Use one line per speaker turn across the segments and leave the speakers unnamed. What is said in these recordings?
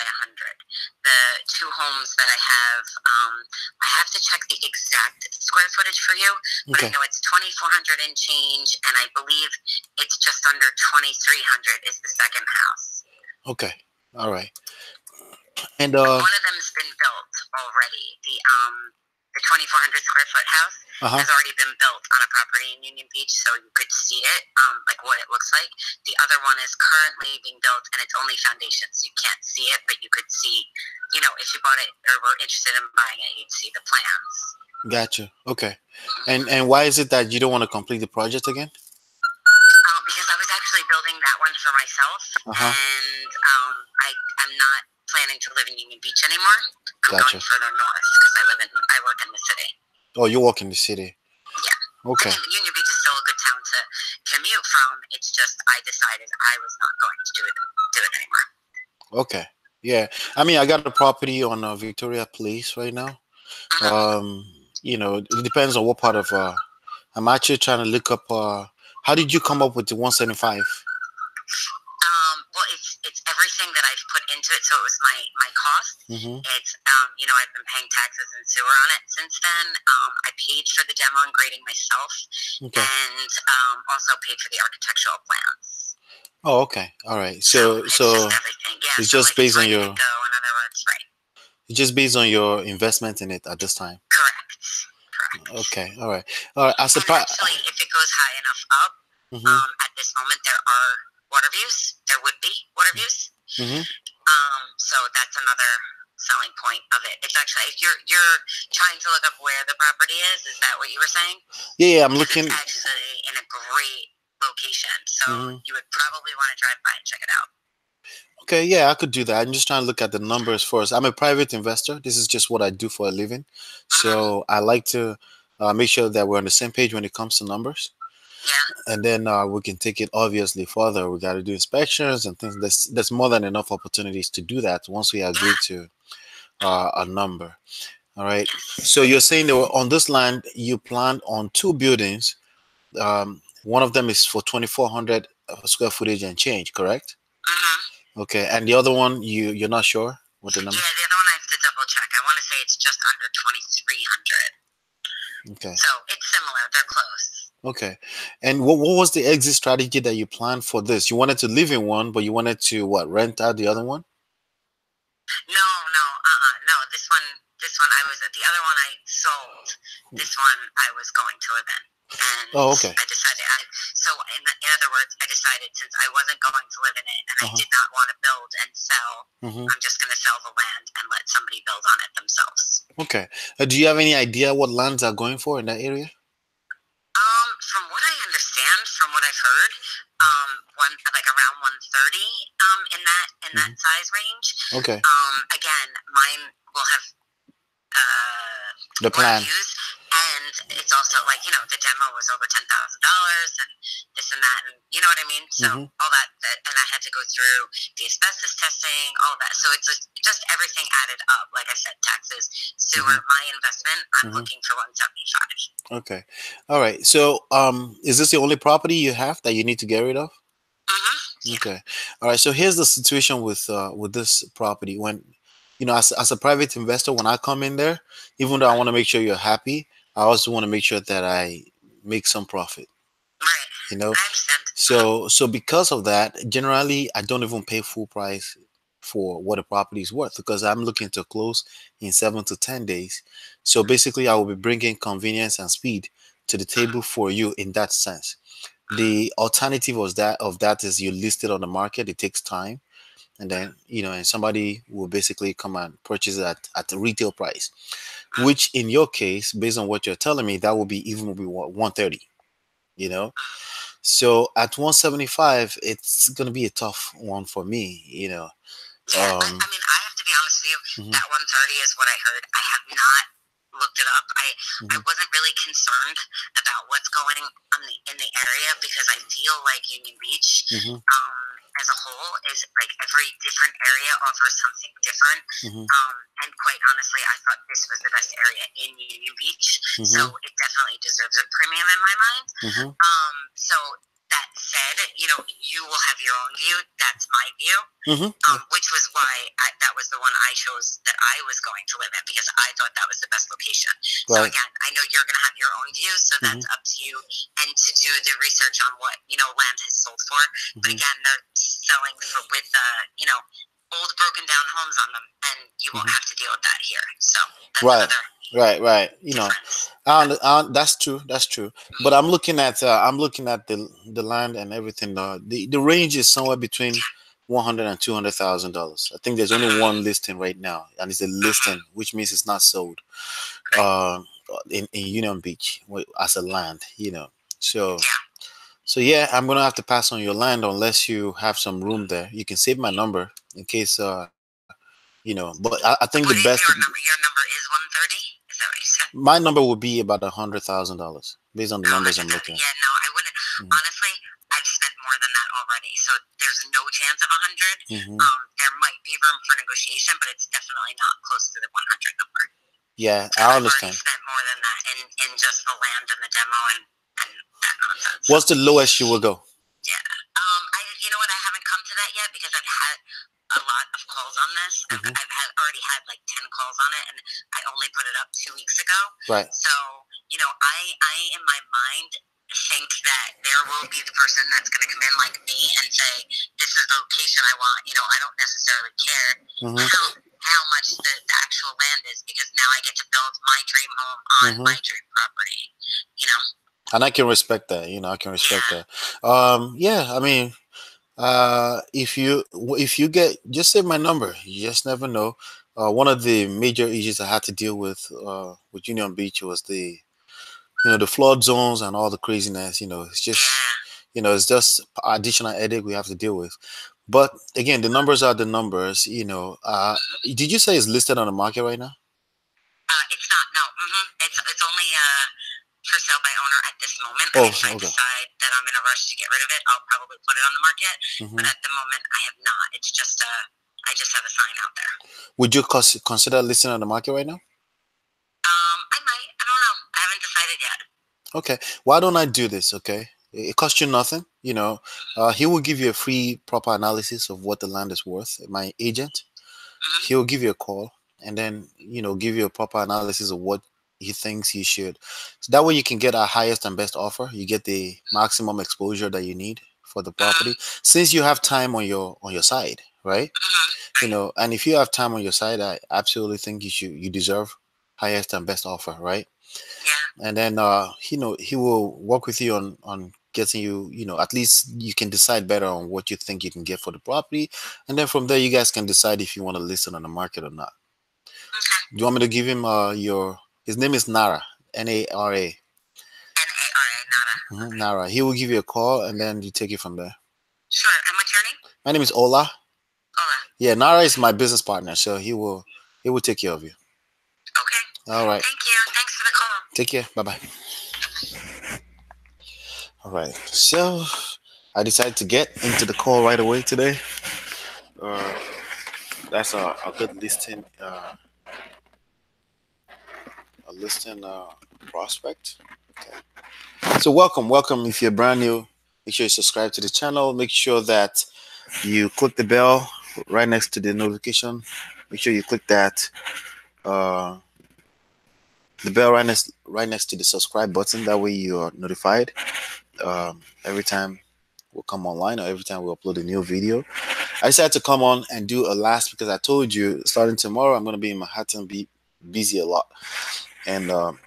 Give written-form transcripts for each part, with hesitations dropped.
by 100. The two homes that I have to check the exact square footage for you, but I know it's 2,400 and change, and I believe it's just under 2,300 is the second house.
Okay, all right. And
one of them's been built already. The 2,400 square foot house has already been built on a property in Union Beach, so you could see it, like what it looks like. The other one is currently being built, and it's only foundations. You can't see it, but you could see, if you bought it or were interested in buying it, you'd see the plans.
Gotcha. Okay. And why is it that you don't want to complete the project again?
Because I was actually building that one for myself, and I'm not planning to live in Union Beach anymore. I'm going further north because I work in the city.
Oh, you work in the city.
Yeah.
Okay.
I mean, Union Beach is still a good town to commute from. It's just I decided I was not going to do it anymore.
Okay. Yeah. I mean, I got a property on Victoria Place right now. It depends on what part of. I'm actually trying to look up. How did you come up with the 175?
Well, it's everything that I've put into it. So it was my cost. It's I've been paying taxes and sewer on it since then. I paid for the demo and grading myself, and also paid for the architectural plans.
Oh, okay, all right. So
it's just everything. Yeah,
it's just based on your.
In other words, right?
It's just based on your investment in it at this time.
Correct.
Okay, all right.
Actually, if it goes high enough up, at this moment there are water views. There would be water views. So that's another selling point of it. It's actually, if you're trying to look up where the property is that what you were saying?
Yeah, I'm looking.
It's actually in a great location, so you would probably want to drive by and check it out.
Okay, yeah, I could do that. I'm just trying to look at the numbers first. I'm a private investor. This is just what I do for a living. So I like to make sure that we're on the same page when it comes to numbers.
Yeah.
And then we can take it obviously further. We got to do inspections and things. There's more than enough opportunities to do that once we agree to a number. All right. So you're saying that on this land, you plan on 2 buildings. One of them is for 2,400 square footage and change, correct? Okay. And the other one, you're not sure what the number?
Yeah, the other one I have to double check. I want to say it's just under 2,300.
Okay.
So it's similar. They're close.
Okay. And what was the exit strategy that you planned for this? You wanted to live in one, but you wanted to rent out the other one?
No. This one I was at. The other one I sold. This one I was going to live in. And
okay.
I decided. So in other words, I decided since I wasn't going to live in it and I did not want to build and sell, I'm just going to sell the land and let somebody build on it themselves.
Okay. Do you have any idea what lands are going for in that area?
From what I understand, from what I've heard, like around 130 in that size range.
Okay.
Again, mine will have
the plan.
Views, and it's also like the demo was over $10,000 and this and that, and you know what I mean. So all that, and I had to go through the asbestos testing, all that. So it's just everything added up. Like I said, taxes, sewer, my investment. I'm looking for 175.
Okay, all right. So is this the only property you have that you need to get rid of?
Yeah.
Okay, all right. So here's the situation with this property. When as a private investor, when I come in there, even though I want to make sure you're happy, I also want to make sure that I make some profit.
Right. I
understand. So because of that, generally I don't even pay full price for what a property is worth because I'm looking to close in 7 to 10 days. So basically, I will be bringing convenience and speed to the table for you in that sense. The alternative of that is you list it on the market. It takes time. And then, and somebody will basically come and purchase it at the retail price, which in your case, based on what you're telling me, that will be 130, So at 175, it's going to be a tough one for me,
Yeah, I mean, I have to be honest with you. That 130 is what I heard. I have not looked it up. I wasn't really concerned about what's going on in the area because I feel like Union Beach, as a whole, is like every different area offers something different. And quite honestly, I thought this was the best area in Union Beach, so it definitely deserves a premium in my mind. So that said, you will have your own view. That's my view, which was why that was was the one I chose that I was going to live in because I thought that was the best location. So again, I know you're going to have your own views, so that's up to you and to do the research on what, land has sold for. But again, they're selling with, old broken down homes on them, and you won't have to deal with that here. So that's
right. That's true. That's true. But I'm looking at the land and everything. The range is somewhere between $100,000 and $200,000. I think there's only one listing right now, and it's a listing, which means it's not sold. In Union Beach as a land, So yeah, I'm gonna have to pass on your land unless you have some room there. You can save my number in case But I think the best.
Your number is 130. Is that what you said?
My number would be about $100,000 based on the numbers I'm looking at.
Yeah, no, I wouldn't. Honestly, I've spent more than that already, so there's no chance of 100. There might be room for negotiation, but it's definitely not close to the 100 number.
Yeah, I understand.
I've already spent more than that in just the land and the demo and that nonsense.
What's the lowest you will go?
Yeah. You know what? I haven't come to that yet because I've had a lot of calls on this. I've already had like 10 calls on it, and I only put it up 2 weeks ago.
Right.
So, I in my mind think that there will be the person that's going to come in like me and say, this is the location I want. I don't necessarily care how much the actual land is because now I get to build my dream home on my dream property,
And I can respect that, I can respect that. I mean, if you get, just save my number. You just never know. One of the major issues I had to deal with Union Beach was the flood zones and all the craziness. It's just it's just additional headache we have to deal with. But again, the numbers are the numbers. Did you say it's listed on the market right now?
It's not. No. It's only for sale by owner at this moment. If I decide that I'm in a rush to get rid of it, I'll probably put it on the market. But at the moment, I have not. It's just I just have a sign out there.
Would you consider listing on the market right now?
I might. I don't know. I haven't decided yet.
Okay. Why don't I do this? Okay. It costs you nothing. He will give you a free proper analysis of what the land is worth. My agent, he will give you a call and then give you a proper analysis of what he thinks he should. So that way you can get our highest and best offer. You get the maximum exposure that you need for the property, since you have time on your side, right? And if you have time on your side, I absolutely think you deserve highest and best offer, right?
Yeah.
And then he will work with you on getting you, at least you can decide better on what you think you can get for the property, and then from there you guys can decide if you want to list it on the market or not.
Okay.
Do you want me to give him his name is Nara, Nara.
Nara.
Okay. Nara. He will give you a call and then you take it from there.
Sure. And what's your name?
My name is Ola.
Ola.
Yeah, Nara is my business partner, so he will take care of you.
Okay.
All right.
Thank you. Thanks for the call.
Take care. Bye-bye. All right. So I decided to get into the call right away today. That's a good listing. A listing prospect. Okay. So welcome. If you're brand new, make sure you subscribe to the channel. Make sure that you click the bell right next to the notification. Make sure you click that the bell right next to the subscribe button. That way you are notified every time we'll come online or every time we upload a new video. I decided to come on and do a last because I told you starting tomorrow I'm going to be in Manhattan, be busy a lot, and I'll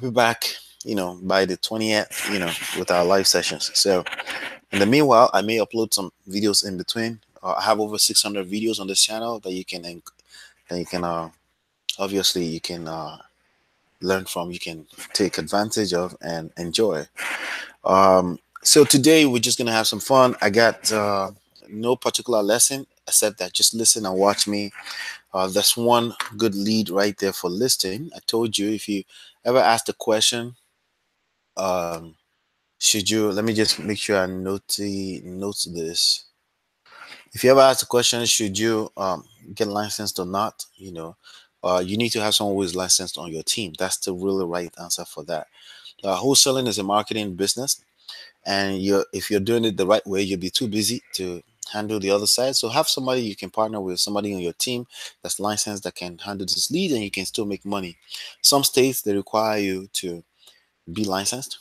be back by the 20th with our live sessions. So in the meanwhile, I may upload some videos in between. I have over 600 videos on this channel that you can obviously you can learn from, you can take advantage of and enjoy. So today we're just gonna have some fun. I got no particular lesson except that just listen and watch me. That's one good lead right there for listing. I told you, if you ever ask the question, should you, let me just make sure I note this. If you ever ask the question, should you get licensed or not, you need to have someone who is licensed on your team. That's the really right answer for that. Wholesaling is a marketing business, and if you're doing it the right way, you'll be too busy to handle the other side. So have somebody you can partner with, somebody on your team that's licensed that can handle this lead, and you can still make money. Some states they require you to be licensed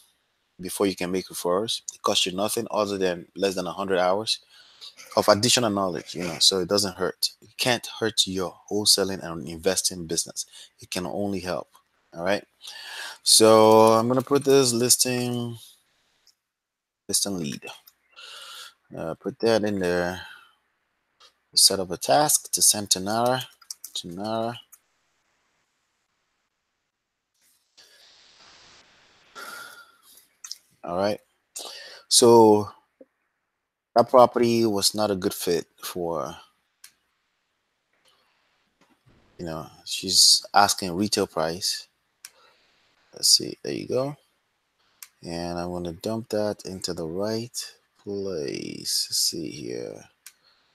before you can make referrals. It costs you nothing other than less than 100 hours of additional knowledge, so it doesn't hurt. It can't hurt your wholesaling and investing business. It can only help. All right. So I'm gonna put this listing lead. Put that in there. Set up a task to send to Nara. All right. So that property was not a good fit for, she's asking retail price. Let's see. There you go. And I want to dump that into the right place. Let's see here.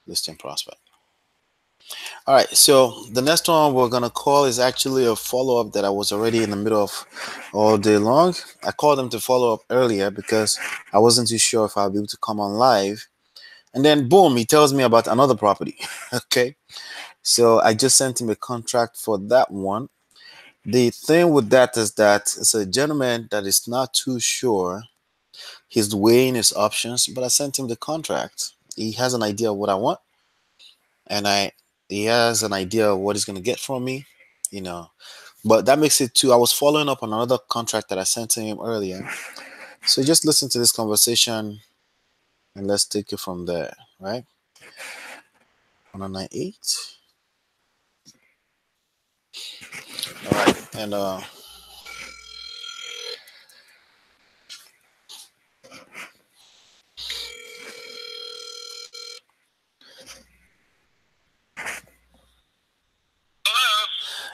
Listing prospect. All right, so the next one we're gonna call is actually a follow-up that I was already in the middle of all day long. I called them to follow up earlier because I wasn't too sure if I'll be able to come on live. And then boom, he tells me about another property. Okay. So I just sent him a contract for that one. The thing with that is that it's a gentleman that is not too sure. He's weighing his options, but I sent him the contract. He has an idea of what I want, and he has an idea of what he's gonna get from me, you know. But that makes it too. I was following up on another contract that I sent to him earlier. So just listen to this conversation and let's take it from there, right? 1098. All right, and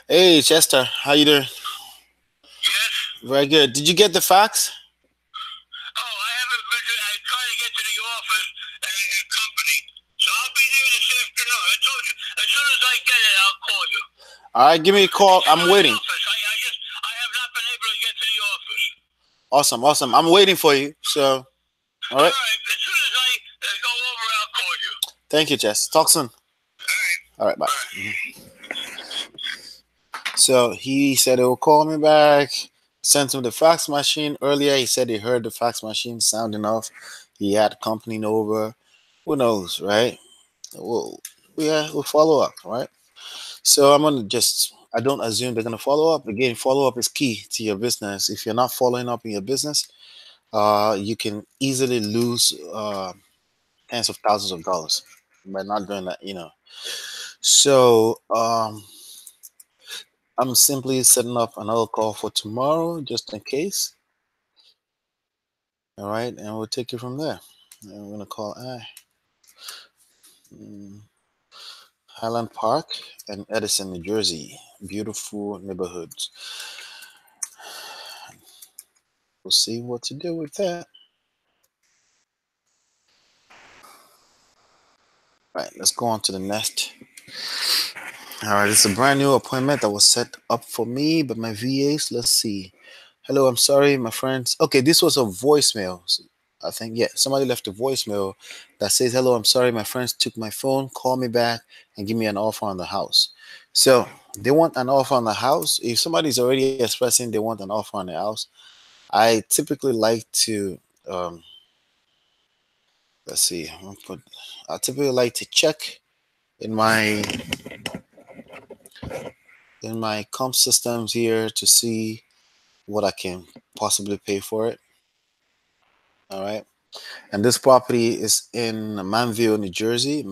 hey Chester, how you doing?
Yes.
Very good. Did you get the fax?
Oh, I haven't been. I tried to get to the office and I had company, so I'll be there this afternoon. I told you, as soon as I get it, I'll call you.
All right, give me a call. I'm waiting.
I have not been able to get to the office.
Awesome. I'm waiting for you. So, all right.
All right. As soon as I go over, I'll call you.
Thank you, Jess. Talk soon. All right, bye. So he said he will call me back. Sent him the fax machine earlier. He said he heard the fax machine sounding off. He had company over. Who knows, right? We'll follow up, right? So I'm gonna I don't assume they're gonna follow up. Again, follow up is key to your business. If you're not following up in your business, you can easily lose tens of thousands of dollars by not doing that. So I'm simply setting up another call for tomorrow just in case. All right, and we'll take it from there. And we're gonna call Highland Park and Edison, New Jersey. Beautiful neighborhoods. We'll see what to do with that. All right, let's go on to the next. All right, it's a brand new appointment that was set up for me by my VAs. Let's see. Hello, I'm sorry, my friends. Okay, this was a voicemail. I think, yeah, somebody left a voicemail that says, hello, I'm sorry, my friends took my phone, call me back and give me an offer on the house. So they want an offer on the house. If somebody's already expressing they want an offer on the house, I typically like to, let's see, I typically like to check in my comp systems here to see what I can possibly pay for it. All right. And this property is in Manville, New Jersey. And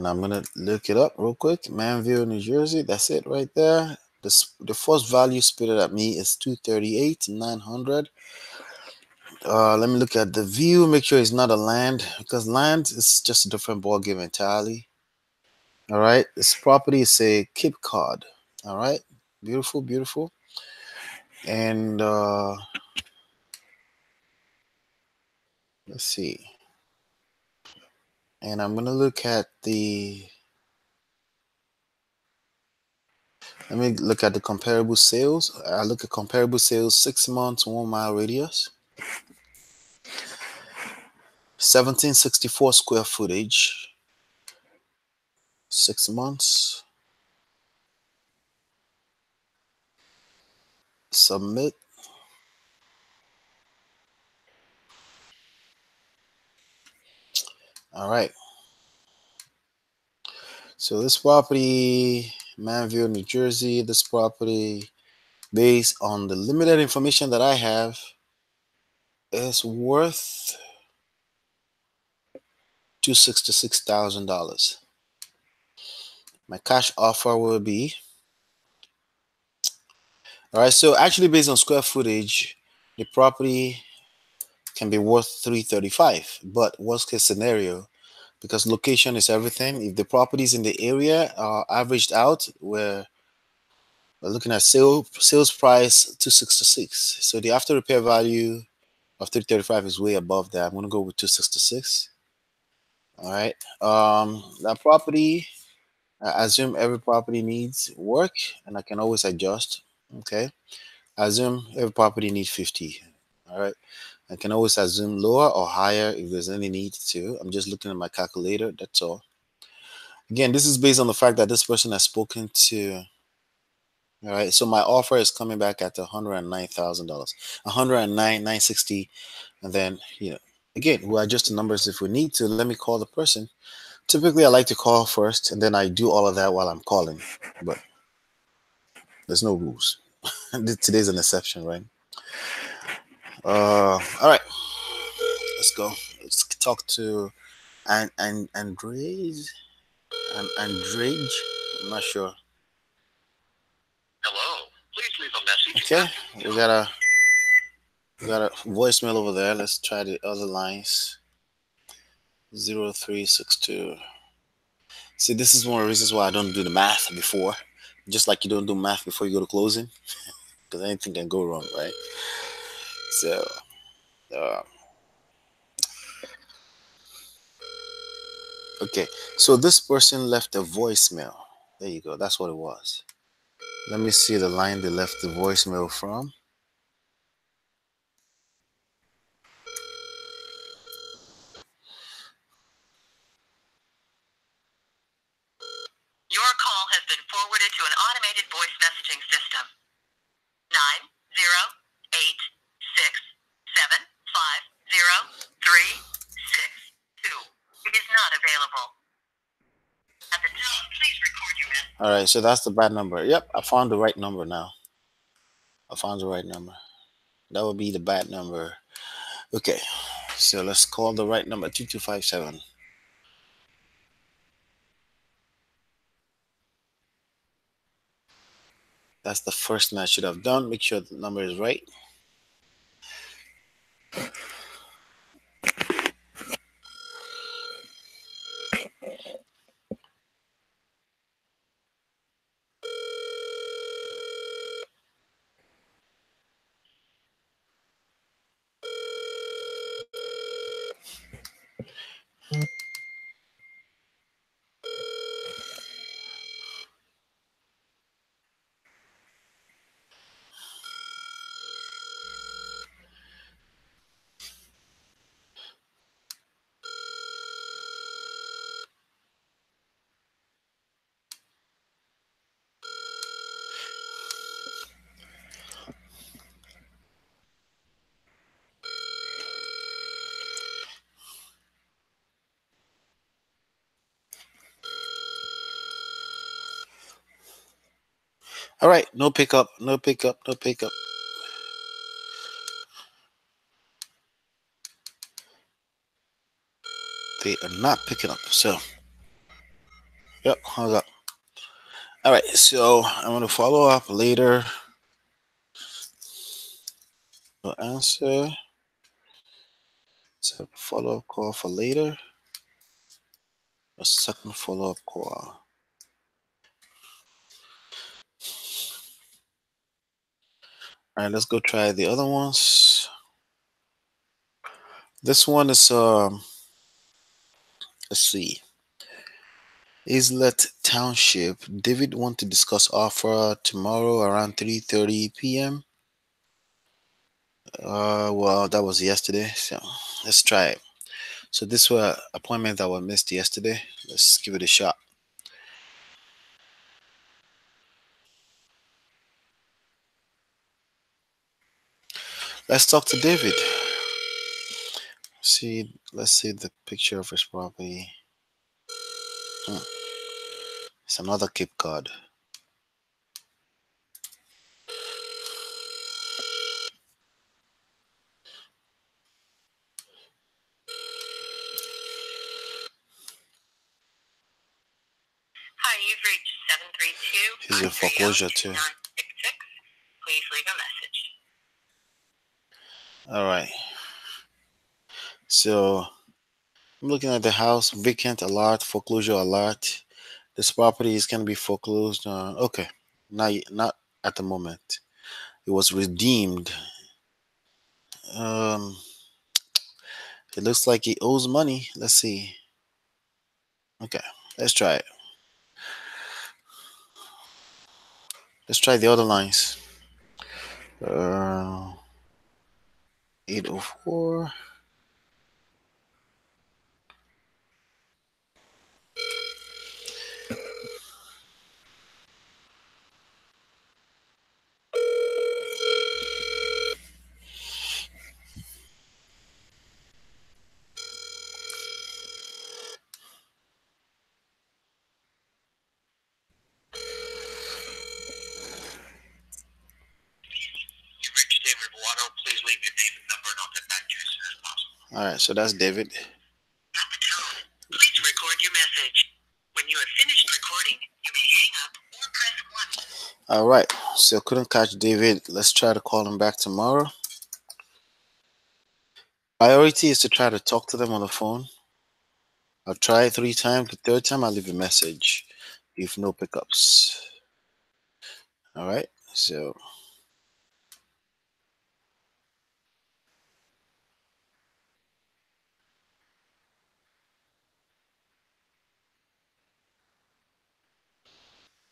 I'm gonna look it up real quick. Manville, New Jersey. That's it right there. The first value spit at me is 238,900. Let me look at the view. Make sure it's not a land, because land is just a different ball game entirely. All right. This property is a Cape Cod. All right. Beautiful. And let's see. And I'm gonna look at let me look at the comparable sales. I look at comparable sales 6 months, 1 mile radius. 1764 square footage. 6 months. Submit. All right. So this property, Manville, New Jersey, this property, based on the limited information that I have, is worth $266,000. My cash offer will be, all right, so actually based on square footage, the property can be worth $335, but worst case scenario, because location is everything, if the properties in the area are averaged out, we're looking at sales price 266. So the after repair value of 335 is way above that. I'm gonna go with 266. All right. That property, I assume every property needs work, and I can always adjust. Okay. I assume every property needs 50. All right. I can always assume lower or higher if there's any need to. I'm just looking at my calculator. That's all. Again, this is based on the fact that this person has spoken to. All right. So my offer is coming back at $109,000, 109,960, and then again, we'll adjust the numbers if we need to. Let me call the person. Typically, I like to call first, and then I do all of that while I'm calling. But there's no rules. Today's an exception, right? All right. Let's go. Let's talk to Andrej. Andrej. I'm not sure.
Hello. Please leave a message.
Okay. We got a voicemail over there. Let's try the other lines. 0362. See, this is one of the reasons why I don't do the math before. Just like you don't do math before you go to closing, because anything can go wrong, right? So, okay. So this person left a voicemail. There you go. That's what it was. Let me see the line they left the voicemail from.
Your call has been forwarded to an automated voice messaging system. 908-675-0362 is not available. At the tone, please record your message.
All right, so that's the bad number. Yep, I found the right number now. I found the right number. That would be the bad number. Okay, so let's call the right number, 2257. That's the first thing I should have done. Make sure the number is right. All right, no pickup, no pickup, no pickup. They are not picking up. So, yep, hung up. All right, so I'm going to follow up later. No answer. So, follow up call for later. A second follow up call. All right, let's go try the other ones. This one is let's see. Islet Township. David want to discuss offer tomorrow around 3:30 p.m. Well, that was yesterday, so let's try it. So this were appointment that were missed yesterday. Let's give it a shot. Let's talk to David. Let's see the picture of his property. It's another Cape Cod.
Hi, you've reached 732.
He's in foreclosure too.
Please leave a message.
All right. So I'm looking at the house, vacant alert, foreclosure alert. This property is going to be foreclosed. Okay, not at the moment. It was redeemed. It looks like he owes money. Let's see. Okay, let's try it. Let's try the other lines. 804.
Please leave your name and number and I'll get back to you as soon as possible.
All right, so that's David.
At the tone, please record your message. When you have finished recording, you may hang up or press 1.
All right, so couldn't catch David. Let's try to call him back tomorrow. Priority is to try to talk to them on the phone. I'll try it 3 times. The 3rd time, I'll leave a message if no pickups. All right, so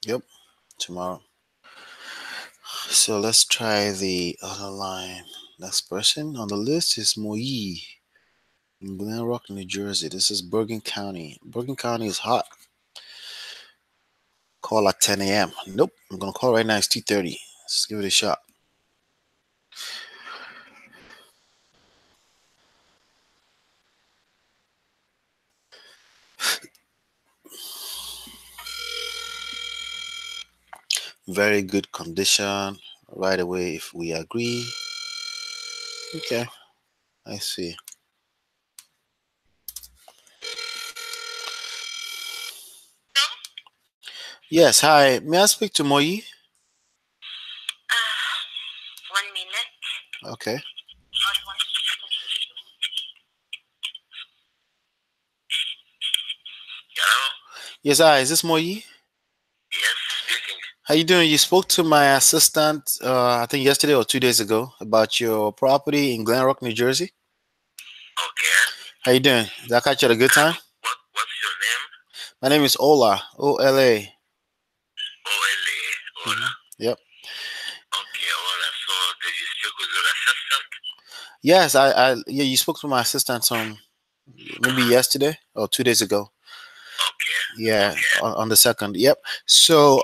yep, tomorrow. So let's try the other line. Next person on the list is Moyi in Glen Rock, New Jersey. This is Bergen County. Bergen County is hot. Call at 10 a.m. Nope, I'm gonna call right now. It's 2:30. Let's give it a shot. Very good condition. Right away, if we agree. Okay, I see. Yes, hi. May I speak to Moyi?
1 minute.
Okay.
Hello?
Yes, hi. Is this Moyi?
Yes, speaking.
How you doing? You spoke to my assistant, I think yesterday or 2 days ago, about your property in Glen Rock, New Jersey.
Okay.
How you doing? Did I catch you at a good time?
What's your name?
My name is Ola. O-L-A.
O-L-A. Ola.
Yep.
Okay, Ola. So did you speak with your assistant?
Yes, yeah, you spoke to my assistant maybe yesterday or 2 days ago.
Okay.
Yeah,
Okay.
on the 2nd. Yep. So,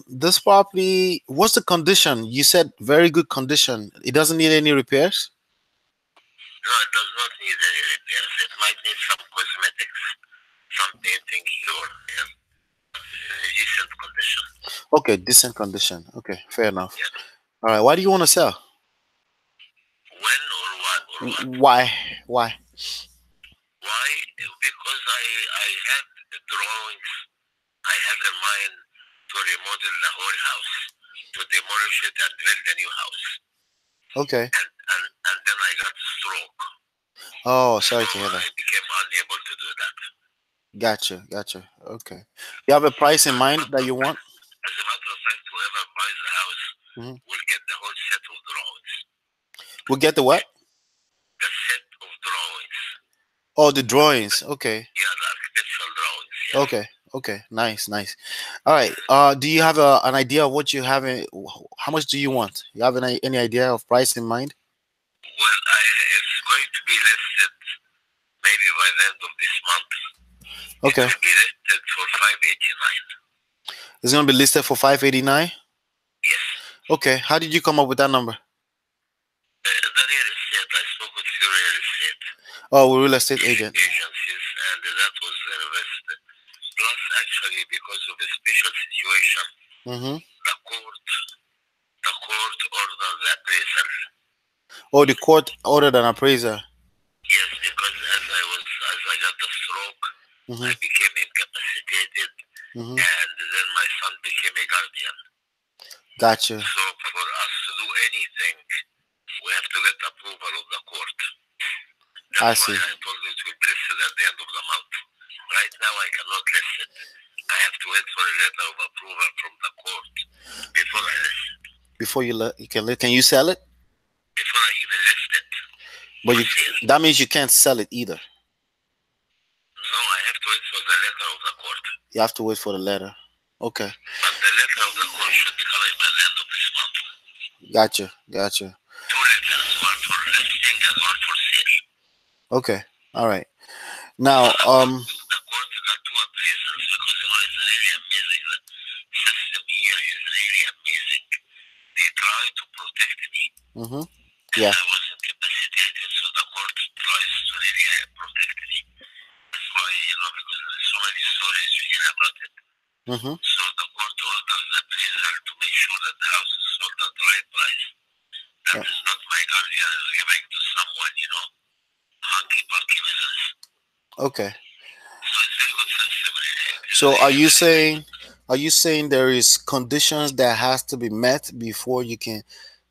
this property, what's the condition? You said very good condition. It doesn't need any repairs?
No, it does not need any repairs. It might need some cosmetics, some painting here. Yeah. In decent condition.
Okay, decent condition. Okay, fair enough.
Yeah.
All right. Why do you want to sell?
When or what?
Why?
Why? Because I had drawings. I had in mind to remodel the whole house, to demolish it and build a new house.
Okay.
And then I got a stroke.
Oh, sorry
So
to hear that.
I became unable to do that.
Gotcha. Okay. You have a price in mind that you want?
As a matter of fact, whoever buys the house will get the whole set of drawings.
We'll get the what?
The set of drawings.
Oh, the drawings. Okay.
Yeah, the architectural drawings. Yeah.
Okay. Nice. All right. Do you have an idea of what you have? How much do you want? You have any idea of price in mind?
Well, it's going to be listed maybe by the end of this month.
Okay.
It will be listed for 589.
It's gonna be listed for 589.
Yes.
Okay. How did you come up with that number?
The real estate, I spoke with few real estate
Oh, real estate agent.
agencies, and that was the rest. Plus, actually, because of a special situation, the court ordered the appraisal.
Oh, the court ordered an appraiser.
Yes, because as I got the stroke, I became incapacitated, and then my son became a guardian.
Gotcha.
So for us to do anything, we have to get approval of the court.
I
That's
see.
why I told you it will be listed at the end of the month. Right now, I cannot list it. I have to wait for a letter of approval from the court before I list it.
Before can you sell it?
Before I even list it.
But that means you can't sell it either.
No, I have to wait for the letter of the court.
You have to wait for the letter. Okay.
But the letter of the court should be coming by the end of this month.
Gotcha.
2 letters, one for listing and one for sale.
Okay. All right. Now,
the court got 2 appraisals because it's really amazing. The system here is really amazing. They try to protect me.
Yeah.
I was incapacitated, so the court tries to really protect me. That's why, because there's so many stories you hear about it. So the court orders the appraisal to make sure that the house is sold at the right price. That is not my guardian is giving to someone, hunky-punky business.
Okay.
So it's very good system, really.
So are you saying there is conditions that has to be met before you can?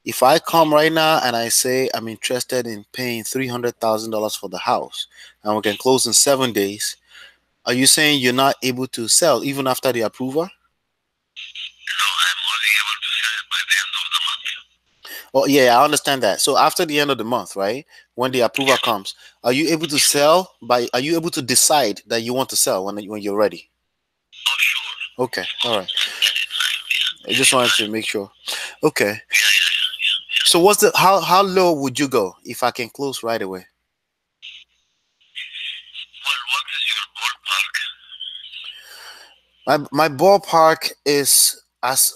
If I come right now and I say I'm interested in paying $300,000 for the house and we can close in 7 days, are you saying you're not able to sell even after the approval?
No, I'm only able to sell it by the end of the month.
Oh yeah, I understand that. So after the end of the month, right, when the approval comes, are you able to sell are you able to decide that you want to sell when you're ready?
Oh, sure.
Okay, all right. I just wanted to make sure. Okay. So what's how low would you go if I can close right away?
Well, what is your ballpark?
My ballpark is as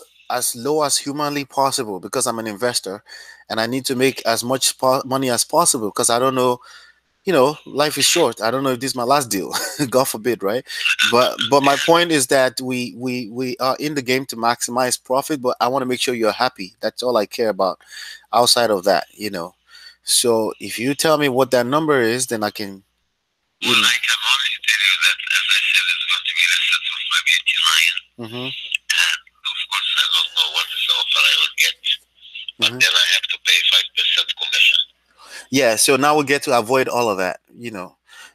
low as humanly possible because I'm an investor and I need to make as much money as possible because I don't know, life is short. I don't know if this is my last deal, God forbid, right? But my point is that we are in the game to maximize profit, but I want to make sure you're happy. That's all I care about outside of that, So if you tell me what that number is, then I can.
Well, I can only tell you that, as I said, it's going to be listed for 589. And of course, I don't know what is the offer I will get, but then I have to pay 5% commission.
Yeah, so now we get to avoid all of that,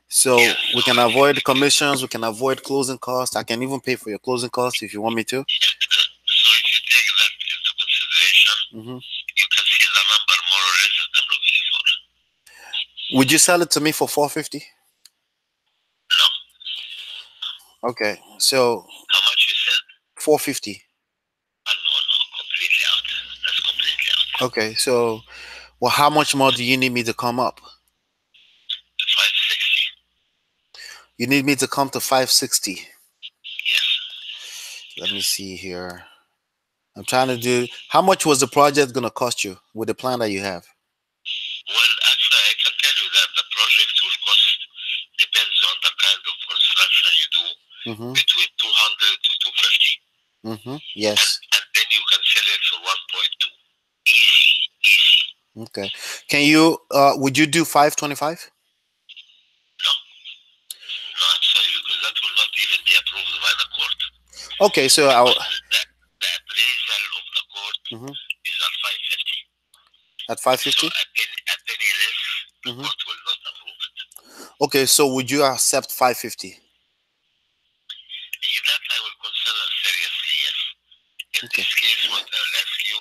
So we can avoid commissions, we can avoid closing costs. I can even pay for your closing costs if you want me to.
So if you take that into consideration, you can see the number more or less that I'm looking for.
Would you sell it to me for $450?
No.
Okay, so
how much you said?
$450.
No, completely out. That's completely out.
Okay, so how much more do you need me to come up?
560.
You need me to come to 560.
Yes.
Let me see here. I'm trying to do. How much was the project going to cost you with the plan that you have?
Well, actually, I can tell you that the project will cost, depends on the kind of construction you do, between 200 to 250.
Yes.
And then you can sell it for 1.2. Easy.
Okay. Can you? Would you do 525?
No, I'm sorry, because that will not even be approved by the court.
Okay, so I'll.
The appraisal of the court is at 550.
At 550?
So a penny less, the court will not approve it.
Okay, so would you accept 550?
That I will consider seriously, yes. In this case, what I will ask you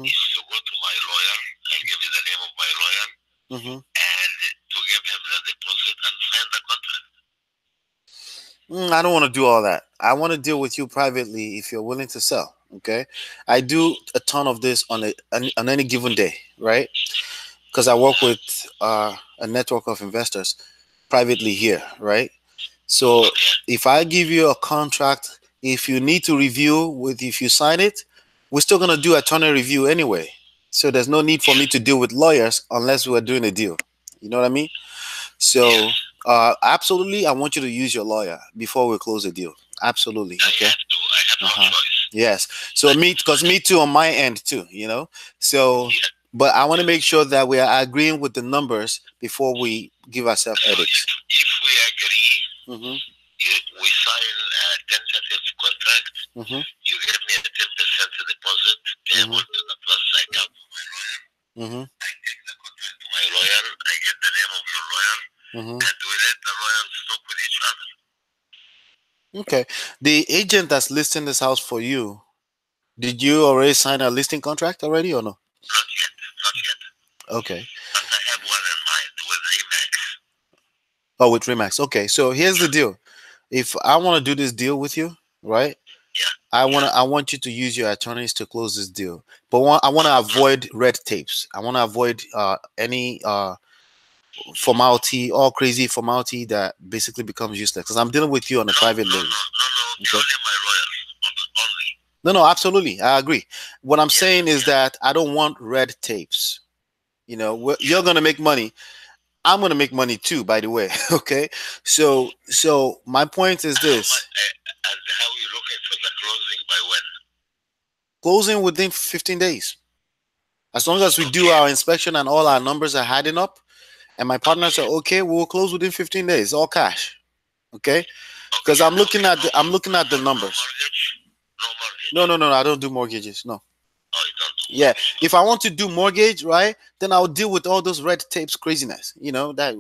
is to go to my lawyer. I'll give you the name of my lawyer, and to give him the deposit and sign the contract.
I don't want to do all that. I want to deal with you privately if you're willing to sell. Okay, I do a ton of this on any given day, right? Because I work with a network of investors. privately here, right? So if I give you a contract, if you need to review with, if you sign it, we're still gonna do attorney review anyway. So there's no need for me to deal with lawyers unless we're doing a deal. You know what I mean? So absolutely, I want you to use your lawyer before we close the deal. Absolutely. Okay.
I have no choice.
Yes. So because me too on my end too, you know. So, but I want to make sure that we are agreeing with the numbers before we give ourselves edicts.
If we agree, we sign a tentative contract. You give me a 10% deposit payable to the plus account to my lawyer. I take the contract to my lawyer. I get the name of your lawyer, and we let the lawyers talk with each other.
Okay. The agent that's listing this house for you, did you already sign a listing contract already or no?
Not yet. Not yet.
Okay.
But I have one in mind with Remax.
Oh, with Remax. Okay. So here's the deal. If I want to do this deal with you, right?
Yeah.
I want you to use your attorneys to close this deal. But I want to avoid red tapes. I want to avoid any formality, all crazy formality that basically becomes useless. Because I'm dealing with you on a private level.
No. Okay. Only my lawyer. Only.
No, absolutely. I agree. What I'm saying is that I don't want red tapes. You know, you're gonna make money. I'm gonna make money too, by the way. Okay. So my point is this.
And how you looking for the closing by when?
Closing within 15 days. As long as we do our inspection and all our numbers are adding up, and my partners are okay, we'll close within 15 days, all cash. Okay? Because I'm looking at the numbers. No, I don't do mortgages. No.
Oh, you don't do
yeah, if I want to do mortgage, right, then I'll deal with all those red tapes craziness. You know that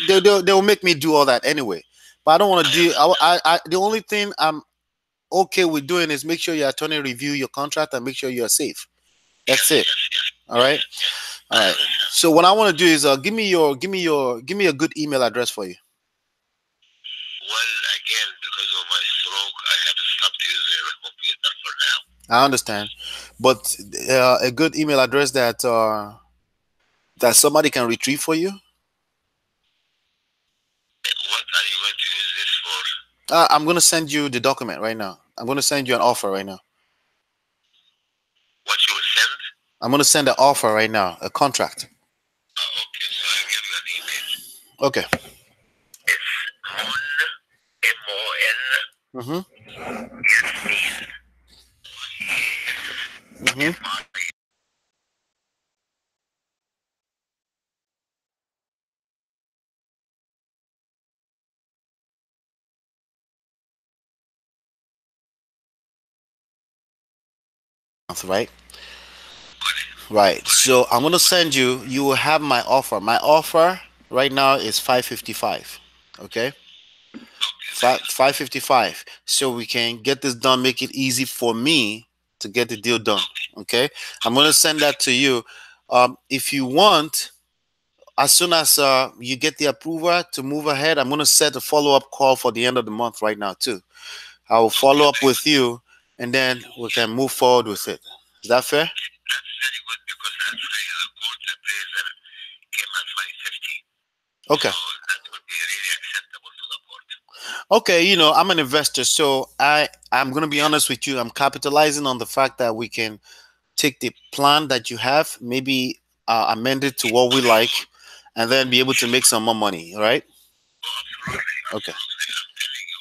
they will make me do all that anyway. But I don't want to do. I the only thing I'm okay with doing is make sure your attorney review your contract and make sure you're safe. That's it. All right. All right. So what I want to do is give me a good email address for you.
Well, again, because of my stroke, I have stopped using the computer for now.
I understand, but a good email address that somebody can retrieve for you.
What are you going to use this for?
I'm going to send you the document right now. I'm going to send you an offer right now.
What you will send?
I'm going to send an offer right now, a contract.
Oh, okay, so I'll give you an email.
Okay.
It's MON.
Right? Right. So I'm going to send you. You will have my offer. My offer right now is $555. Okay. 555. So we can get this done. Make it easy for me to get the deal done. Okay. I'm going to send that to you. If you want, as soon as you get the approval to move ahead, I'm going to set a follow-up call for the end of the month right now too. I will follow up with you, and then we can move forward with it. Is that fair?
That's very good because actually the court appraisal came at 550.
Okay.
So that would be really acceptable to the court.
Okay, you know, I'm an investor, so I'm going to be honest with you. I'm capitalizing on the fact that we can take the plan that you have, maybe amend it to what we like, and then be able to make some more money, right?
Oh, absolutely.
Okay.
I'm telling you,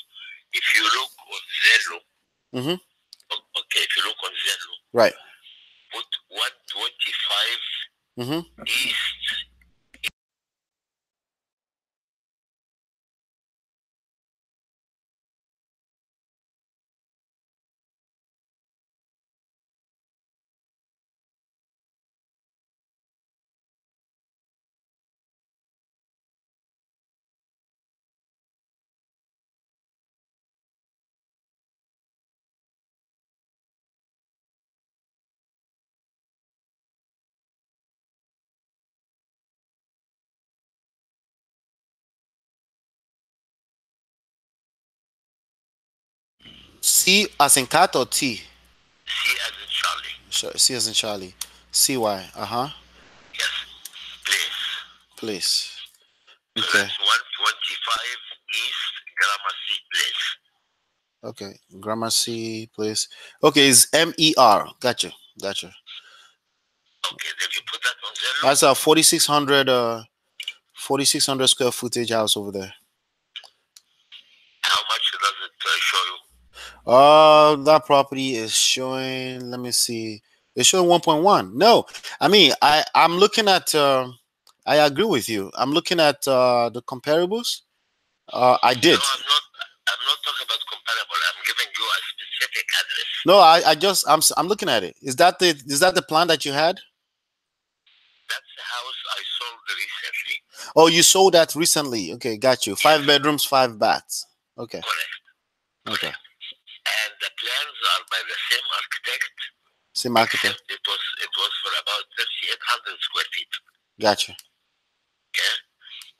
if you look on Zillow, okay, if you look on Zillow,
right,
put 125 East.
C as in cat or T?
C as in Charlie.
Sure, C as in Charlie. CY.
Yes. Please. So that's 125 East Gramercy Place.
Okay, Gramercy Place. Okay, it's MER. Gotcha.
Okay, did you put that on Zillow?
That's a 4,600 square footage house over there.
How much does it show you?
That property is showing. Let me see. It's showing 1.1. No, I mean I'm looking at. I agree with you. I'm looking at the comparables. I did.
No, I'm not talking about comparable. I'm giving you a specific address.
No, I'm looking at it. Is that the plan that you had?
That's the house I sold recently.
Oh, you sold that recently. Okay, got you. 5 bedrooms, 5 baths. Okay.
Correct.
Okay.
And the plans are by the same architect.
Same architect.
It was for about 3,800 square feet.
Gotcha.
Okay.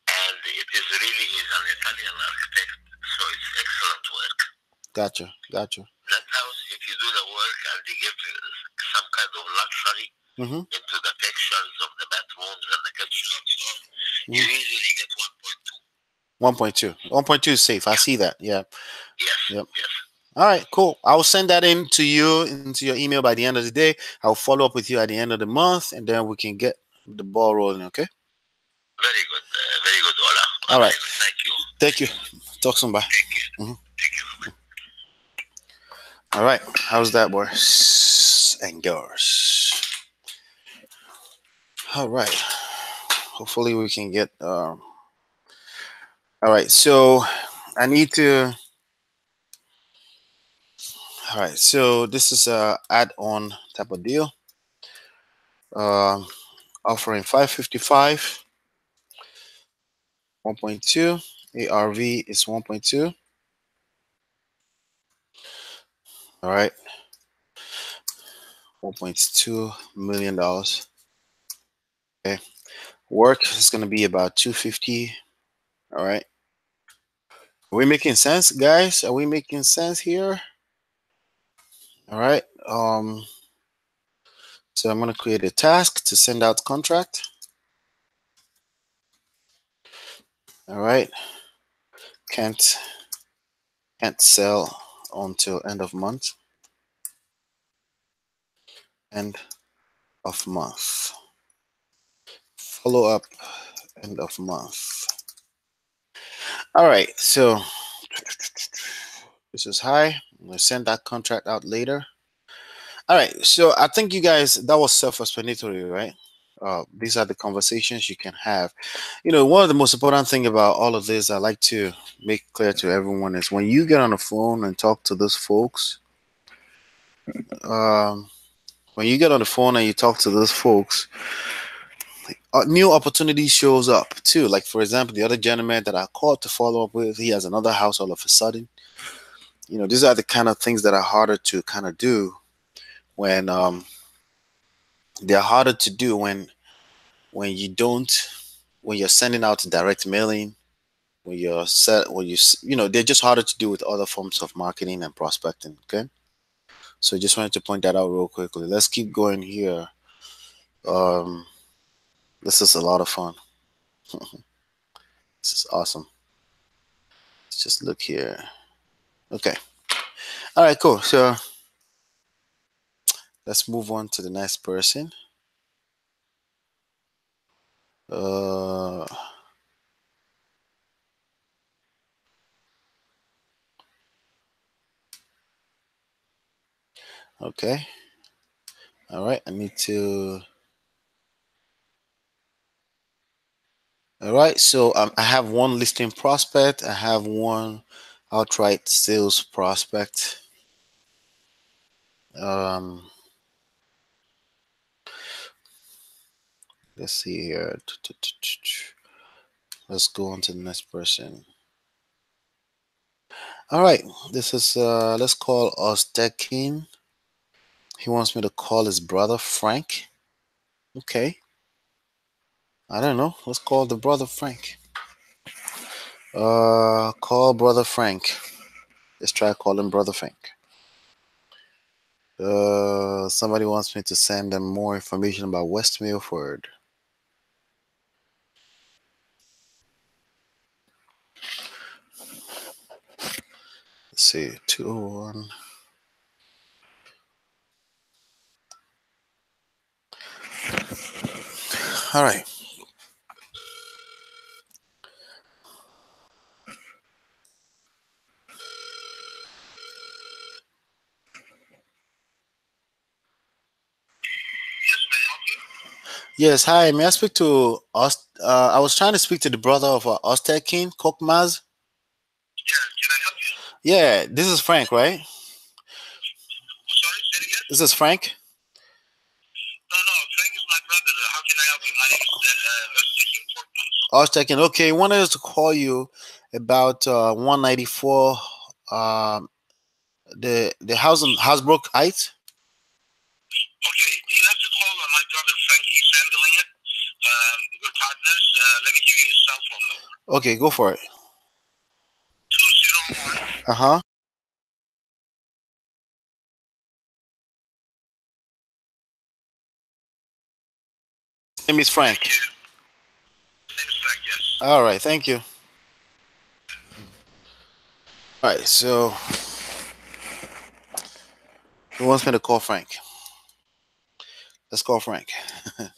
And he's an Italian architect, so it's excellent work.
Gotcha.
That house, if you do the work and you give some kind of luxury into the textures of the bathrooms and the kitchen, you easily get 1.2.
1.2 is safe. I see that. Yeah.
Yes.
Yep.
Yes.
All right, cool. I will send that into your email by the end of the day. I'll follow up with you at the end of the month, and then we can get the ball rolling. Okay.
Very good, Ola.
All right.
Thank you.
Talk soon. Bye.
Thank you. Thank you.
All right. How's that, boys and girls? All right. Hopefully we can get. All right. So I need to. All right. So this is a add-on type of deal. Offering 555. 1.2. ARV is 1.2. All right. $1.2 million. Okay. Work is going to be about 250. All right. Are we making sense, guys? Are we making sense here? All right. So I'm going to create a task to send out contract. All right. Can't sell until end of month. End of month. Follow up end of month. All right. So this is high. I'm going to send that contract out later. All right. So I think you guys, that was self-explanatory, right? These are the conversations you can have. You know, one of the most important thing about all of this, I like to make clear to everyone, is when you get on the phone and talk to those folks, when you get on the phone and you talk to those folks, new opportunity shows up too. Like, for example, the other gentleman that I called to follow up with, he has another house all of a sudden. You know, these are the kind of things that are harder to kind of do when they're harder to do when you're sending out direct mailing, they're just harder to do with other forms of marketing and prospecting. Okay, so just wanted to point that out real quickly. Let's keep going here. This is a lot of fun. This is awesome. Let's just look here. Okay, all right, cool. So let's move on to the next person. Okay. All right. I need to. All right. So I have one listing prospect. I have one outright sales prospect. Let's see here. Let's go on to the next person. All right. This is let's call Ostekin. He wants me to call his brother Frank. Okay. I don't know. Let's call the brother Frank. Call brother Frank. Let's try calling brother Frank. Somebody wants me to send them more information about West Milford. Let's see, 201. All right. Yes, hi. May I speak to us? I was trying to speak to the brother of Ostekin Kokmaz.
Yeah, can I help you?
Yeah, this is Frank, right?
Sorry, say it again?
This is Frank.
No, Frank is my brother. How can I help you? My name is Öztekin Korkmaz.
Ostekin. Okay, he wanted us to call you about 194, the house in Hasbrook Heights.
Okay, you have to call my brother Frank. He's handling it. We're partners. Let me give you his cell phone number.
Okay, go for it.
201.
Uh-huh. His name is Frank.
His name is Frank, yes.
All right, thank you. All right, so he wants me to call Frank. Let's call Frank. All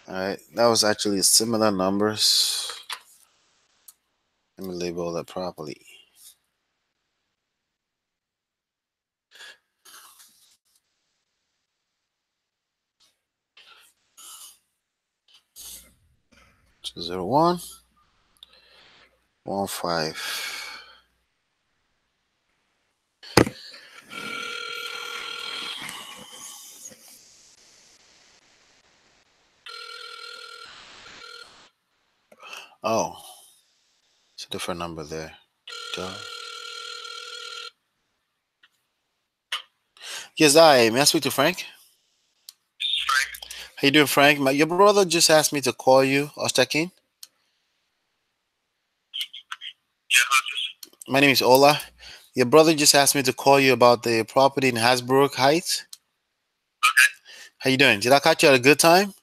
right, that was actually similar numbers. Let me label that properly. So 01 15. Oh, it's a different number there. Duh. Yes, may I speak to Frank?
This is Frank.
How you doing, Frank? Your brother just asked me to call you, Ostekin.
Yeah, who's this?
My name is Ola. Your brother just asked me to call you about the property in Hasbrook Heights.
Okay.
How you doing? Did I catch you at a good time?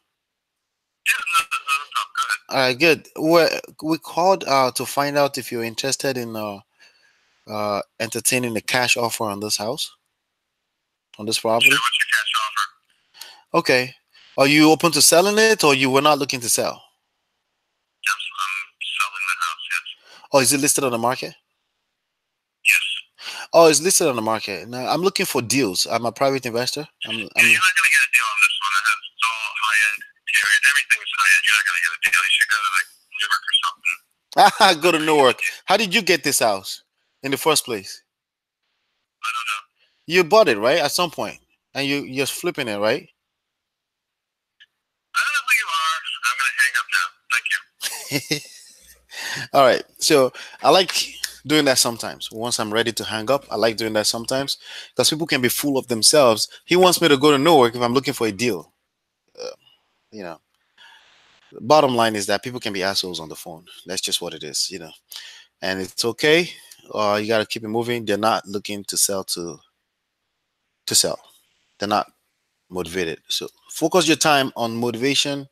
Yeah, no problem. Go ahead.
All right, good. We called to find out if you're interested in entertaining a cash offer on this house, on this property.
Sure, what's your cash offer?
Okay. Are you open to selling it, or you were not looking to sell?
Yes, I'm selling the house, yes.
Oh, is it listed on the market?
Yes.
Oh, it's listed on the market. No, I'm looking for deals. I'm a private investor.
Yeah, you're not going to get a deal on this one. It's all high-end interior. Everything is high-end. You're not going to get a deal. You should go to like Newark or something.
Go to Newark. How did you get this house in the first place?
I don't know.
You bought it, right, at some point, and you're flipping it, right?
I don't know who you are. I'm going to hang up now. Thank you.
All right. So I like doing that sometimes. Once I'm ready to hang up, I like doing that sometimes because people can be full of themselves. He wants me to go to Newark if I'm looking for a deal. You know, the bottom line is that people can be assholes on the phone. That's just what it is, and it's okay. You got to keep it moving. They're not looking to sell to sell. They're not motivated. So focus your time on motivation,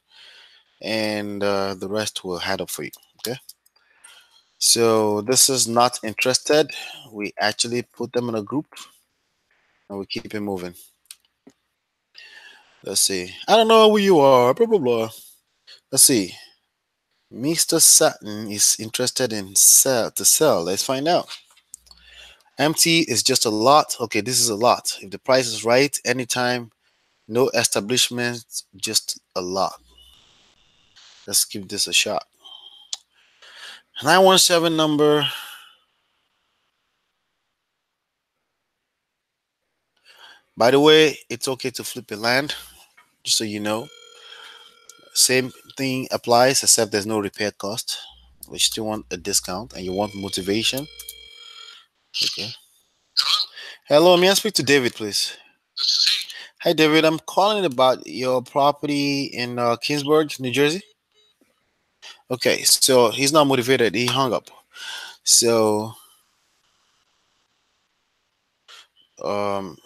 and the rest will add up for you. Okay. So this is not interested. We actually put them in a group and we keep it moving. Let's see. I don't know who you are. Blah blah blah. Let's see. Mr. Sutton is interested in sell. Let's find out. Empty is just a lot. Okay, this is a lot. If the price is right, anytime, no establishment, just a lot. Let's give this a shot. 917 number. By the way, it's okay to flip a land, just so you know. Same thing applies, except there's no repair cost. We still want a discount, and you want motivation. Okay.
Hello?
Hello, may I speak to David, please?
This is he.
Hi, David. I'm calling about your property in Kingsburg, New Jersey. Okay, so he's not motivated. He hung up. So, um,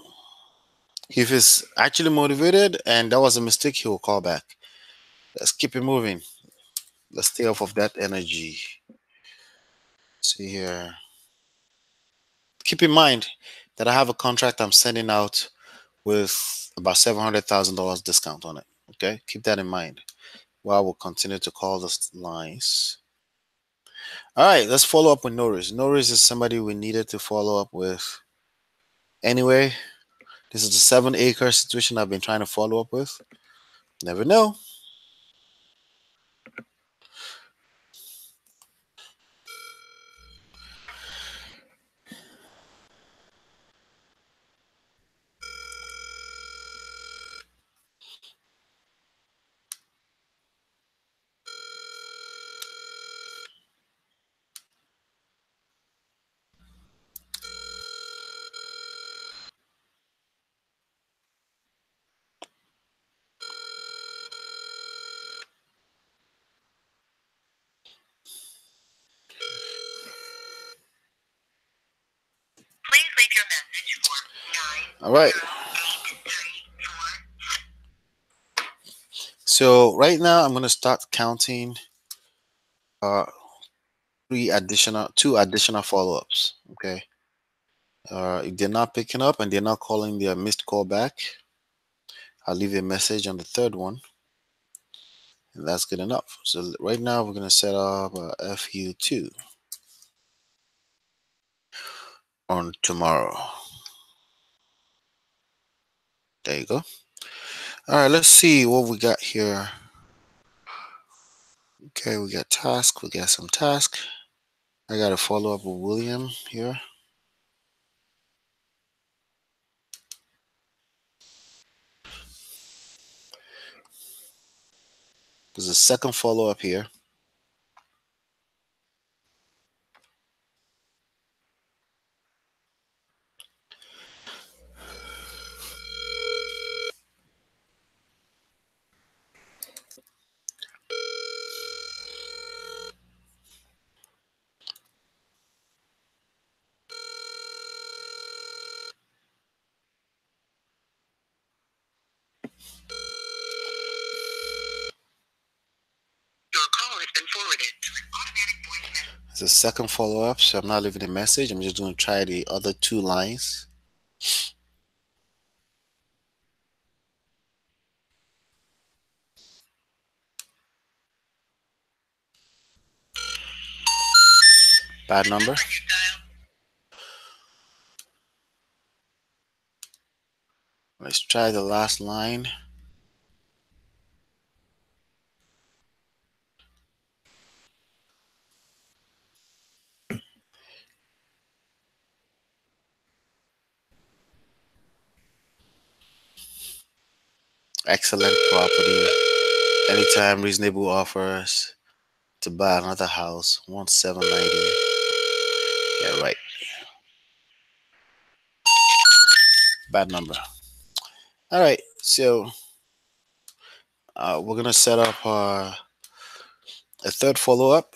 if he's actually motivated and that was a mistake, he will call back. Let's keep it moving. Let's stay off of that energy. See here. keep in mind that I have a contract I'm sending out with about $700,000 discount on it. Okay, keep that in mind. Well, we'll continue to call those lines. All right, let's follow up with Norris. Norris is somebody we needed to follow up with. Anyway, this is the 7-acre situation I've been trying to follow up with. Never know.
Please leave your message for 9.
All right. So right now I'm gonna start counting two additional follow-ups. Okay. If they're not picking up and they're not calling their missed call back, I'll leave a message on the third one, and that's good enough. So right now we're gonna set up FU2 on tomorrow. There you go. All right, let's see what we got here. Okay, we got task. We got some task. I got to follow up with William here. There's a second follow up here. There's a second follow up, so I'm not leaving a message. I'm just going to try the other two lines. Bad number. Let's try the last line. Excellent property. Anytime reasonable offers to buy another house. 1790. Yeah, right. Bad number. All right, so we're gonna set up a third follow up.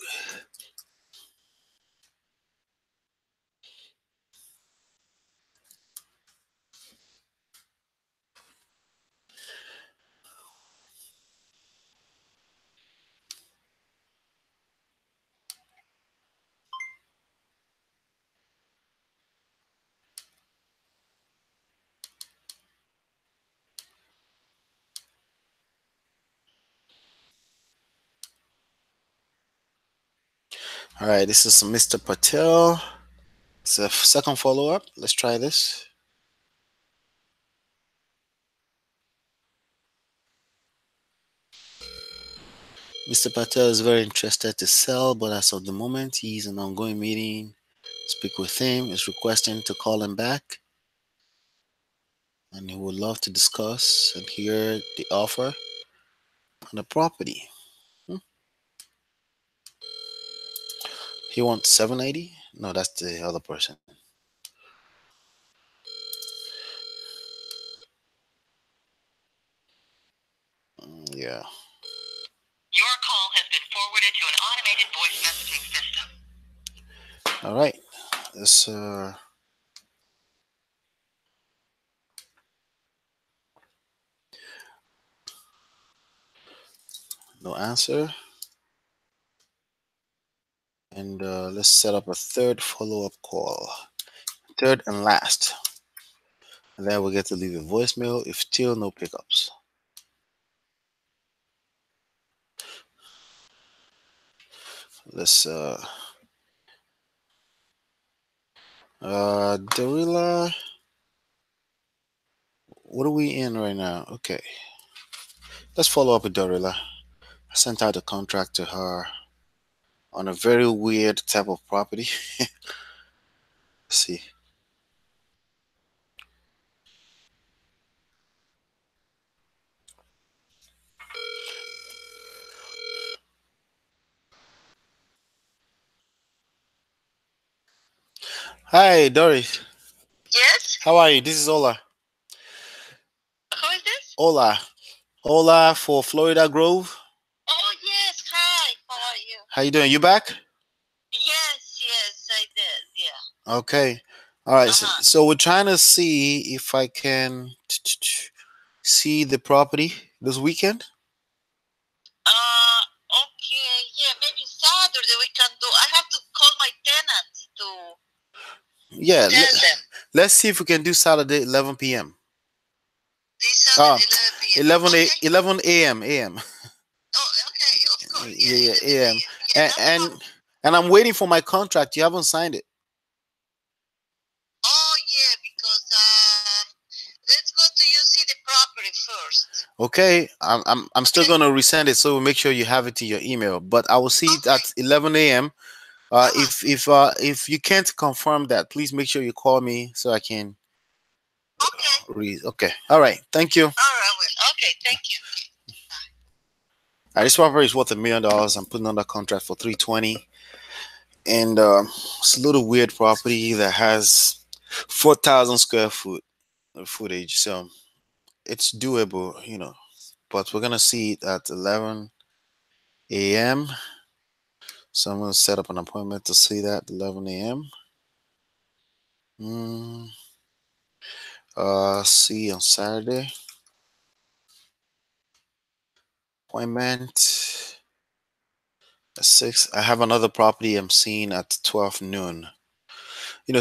All right, this is Mr. Patel. It's a second follow up. Let's try this. Mr. Patel is very interested to sell, but as of the moment, he's in an ongoing meeting. Speak with him. Is requesting to call him back, and he would love to discuss and hear the offer on the property. He wants 780. No, that's the other person. Yeah.
Your call has been forwarded to an automated voice messaging system.
All right. Let's no answer. And let's set up a third follow-up call. third and last. And then we'll get to leave a voicemail if still no pickups. Let's Darilla, what are we in right now? Okay, let's follow up with Darilla. I sent out a contract to her on a very weird type of property. Let's see. Hi, Doris.
Yes?
How are you? This is Ola.
Who is this?
Ola. Ola for Florida Grove.
Oh, yes. Hi. How are you?
How you doing? You back?
Yes, I did. Yeah.
Okay. All right.
Uh-huh.
So we're trying to see if I can see the property this weekend.
Okay. Yeah, maybe Saturday we can do. I have to call my tenants to
Yeah.
tell them.
Let's see if we can do Saturday 11 p.m.
This Saturday 11 p.m.
11
Okay.
11 a.m. a.m.
Oh, okay. Of course.
Yeah,
11
a.m.
a.m. Yeah,
And I'm waiting for my contract. You haven't signed it.
Oh, yeah, because let's go to you see the property first.
Okay, I'm still gonna resend it, so make sure you have it in your email. But I will see it at 11 a.m. If you can't confirm that, please make sure you call me so I can read. Okay, all right. Thank you.
All right. Well, okay. Thank you.
This property is worth $1 million. I'm putting on that contract for 320, and it's a little weird property that has 4,000 square footage, so it's doable, But we're gonna see it at 11 a.m. So I'm gonna set up an appointment to see that 11 a.m. See you on Saturday. Appointment at 6. I have another property I'm seeing at 12 noon.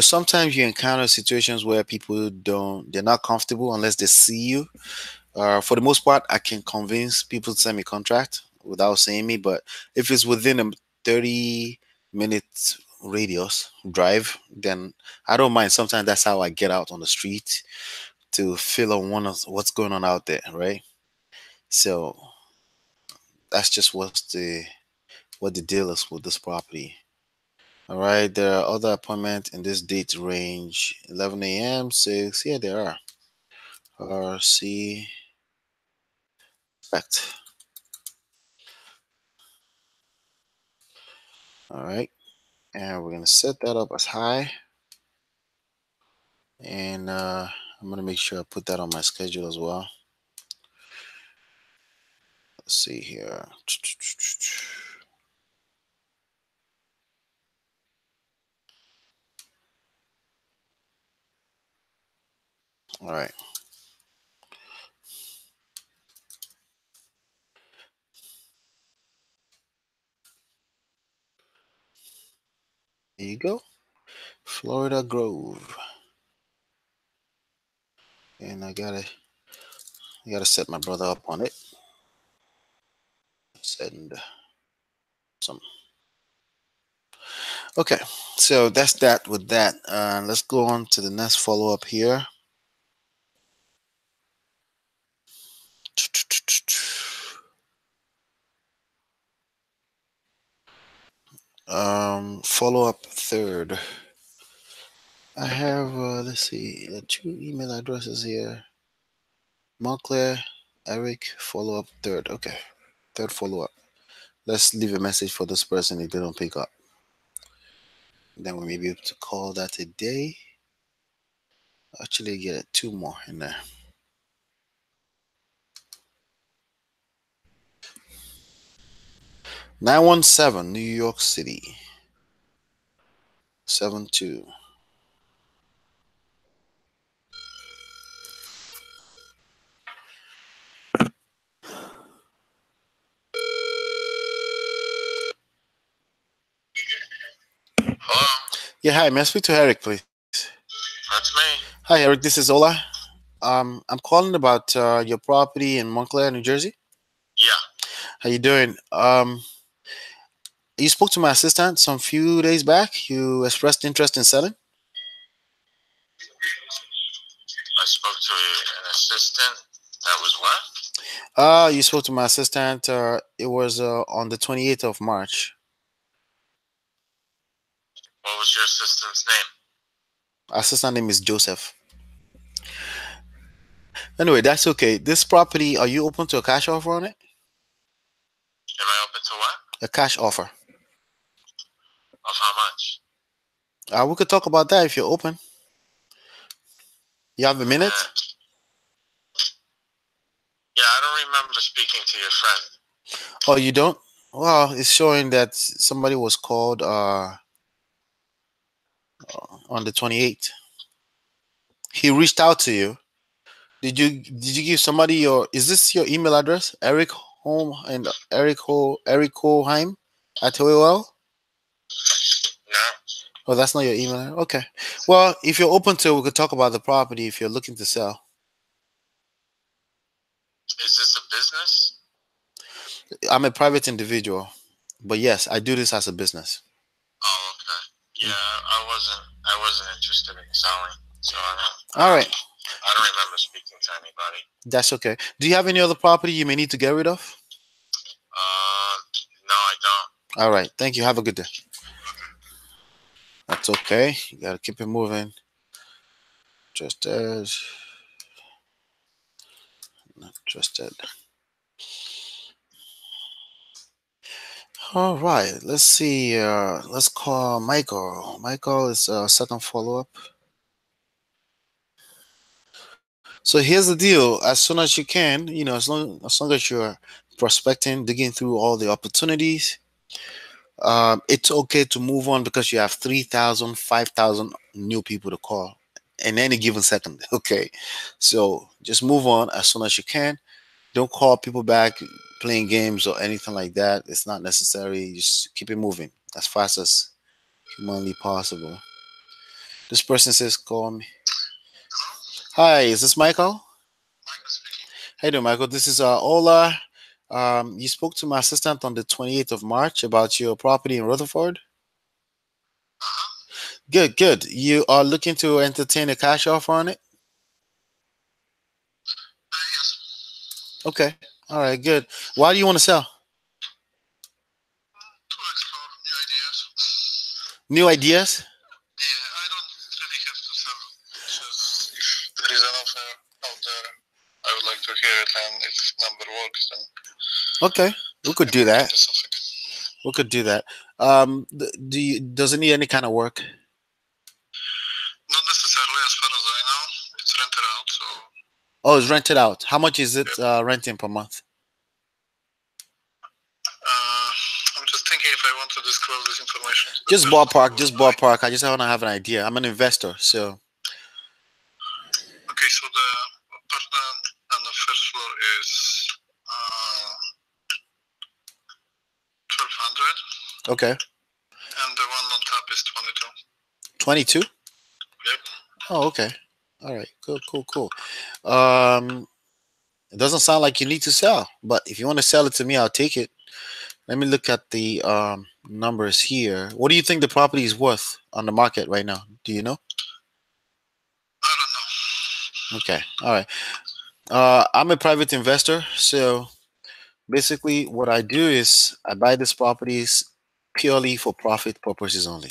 Sometimes you encounter situations where they're not comfortable unless they see you. For the most part, I can convince people to send me contract without seeing me, but if it's within a 30-minute radius drive, then I don't mind. Sometimes that's how I get out on the street to feel on what's going on out there, right? So that's just what the deal is with this property. All right, there are other appointments in this date range: 11 a.m., 6. Yeah, there are. RC effect. All right, and we're gonna set that up as high, and I'm gonna make sure I put that on my schedule as well. Let's see here. All right. There you go. Florida Grove. And I gotta set my brother up on it. Send some. Okay, so that's that with that. Let's go on to the next follow-up here. Follow-up third. I have let's see, 2 email addresses here. Montclair, Eric, follow-up third. Okay, third follow-up. Let's leave a message for this person if they don't pick up. Then we may be able to call that a day. Actually, get 2 more in there. 917 New York City. 72.
Hello?
Yeah, hi. May I speak to Eric, please?
it's me.
Hi, Eric. This is Ola. I'm calling about your property in Montclair, New Jersey.
Yeah.
How you doing? You spoke to my assistant some few days back. You expressed interest in selling.
I spoke to an assistant. That was what?
You spoke to my assistant. It was on the 28th of March.
What was your assistant's name?
Assistant name is Joseph. Anyway, that's okay. This property, are you open to a cash offer on it?
Am I open to what?
A cash offer.
Of how much?
We could talk about that if you're open. You have a minute?
Yeah, I don't remember speaking to your friend.
Oh, you don't? Well, it's showing that somebody was called on the 28th. He reached out to you. Did you give somebody your? Is this your email address? Eric Home and Eric Hoheim at AOL?
No.
Oh, that's not your email. Okay. Well, if you're open to, we could talk about the property if you're looking to sell.
Is this a business?
I'm a private individual, but yes, I do this as a business.
Oh, okay. Yeah, I wasn't interested in selling, so
All right.
I don't remember speaking to anybody.
That's okay. Do you have any other property you may need to get rid of?
No, I don't.
All right. Thank you. Have a good day. That's okay. You gotta keep it moving. Just as not trusted. All right. Let's see. Let's call Michael. Michael is second follow-up. So here's the deal. As soon as you can, as long as you're prospecting, digging through all the opportunities, it's okay to move on because you have 3,000, 5,000 new people to call in any given second. Okay. So just move on as soon as you can. Don't call people back playing games or anything like that. It's not necessary. Just keep it moving as fast as humanly possible. This person says, call me. Hi, is this Michael?
Michael speaking.
Hey there, Michael. This is Ola. You spoke to my assistant on the 28th of March about your property in Rutherford. Good, good. You are looking to entertain a cash offer on it?
Yes.
Okay. All right, good. Why do you want to sell?
To explore new ideas.
New ideas?
Yeah, I don't really have to sell. Just if there is an offer out there, I would like to hear it, and if number works, then
Okay, we could do that.
into something.
We could do that. Does it need any kind of work?
Not necessarily, as far as I know. It's rented out, so
Oh, it's rented out. How much is it renting per month?
I'm just thinking if I want to disclose this information.
Just ballpark, just ballpark. I just want to have an idea. I'm an investor, so.
Okay, so the apartment on the first floor is 1,200,
Okay.
and the one on top is 22.
22?
Yep.
Oh, okay. All right. Cool, cool, cool. It doesn't sound like you need to sell, but if you want to sell it to me, I'll take it. Let me look at the numbers here. What do you think the property is worth on the market right now? Do you know?
I don't know.
Okay. All right. I'm a private investor, so basically what I do is I buy these properties purely for profit purposes only.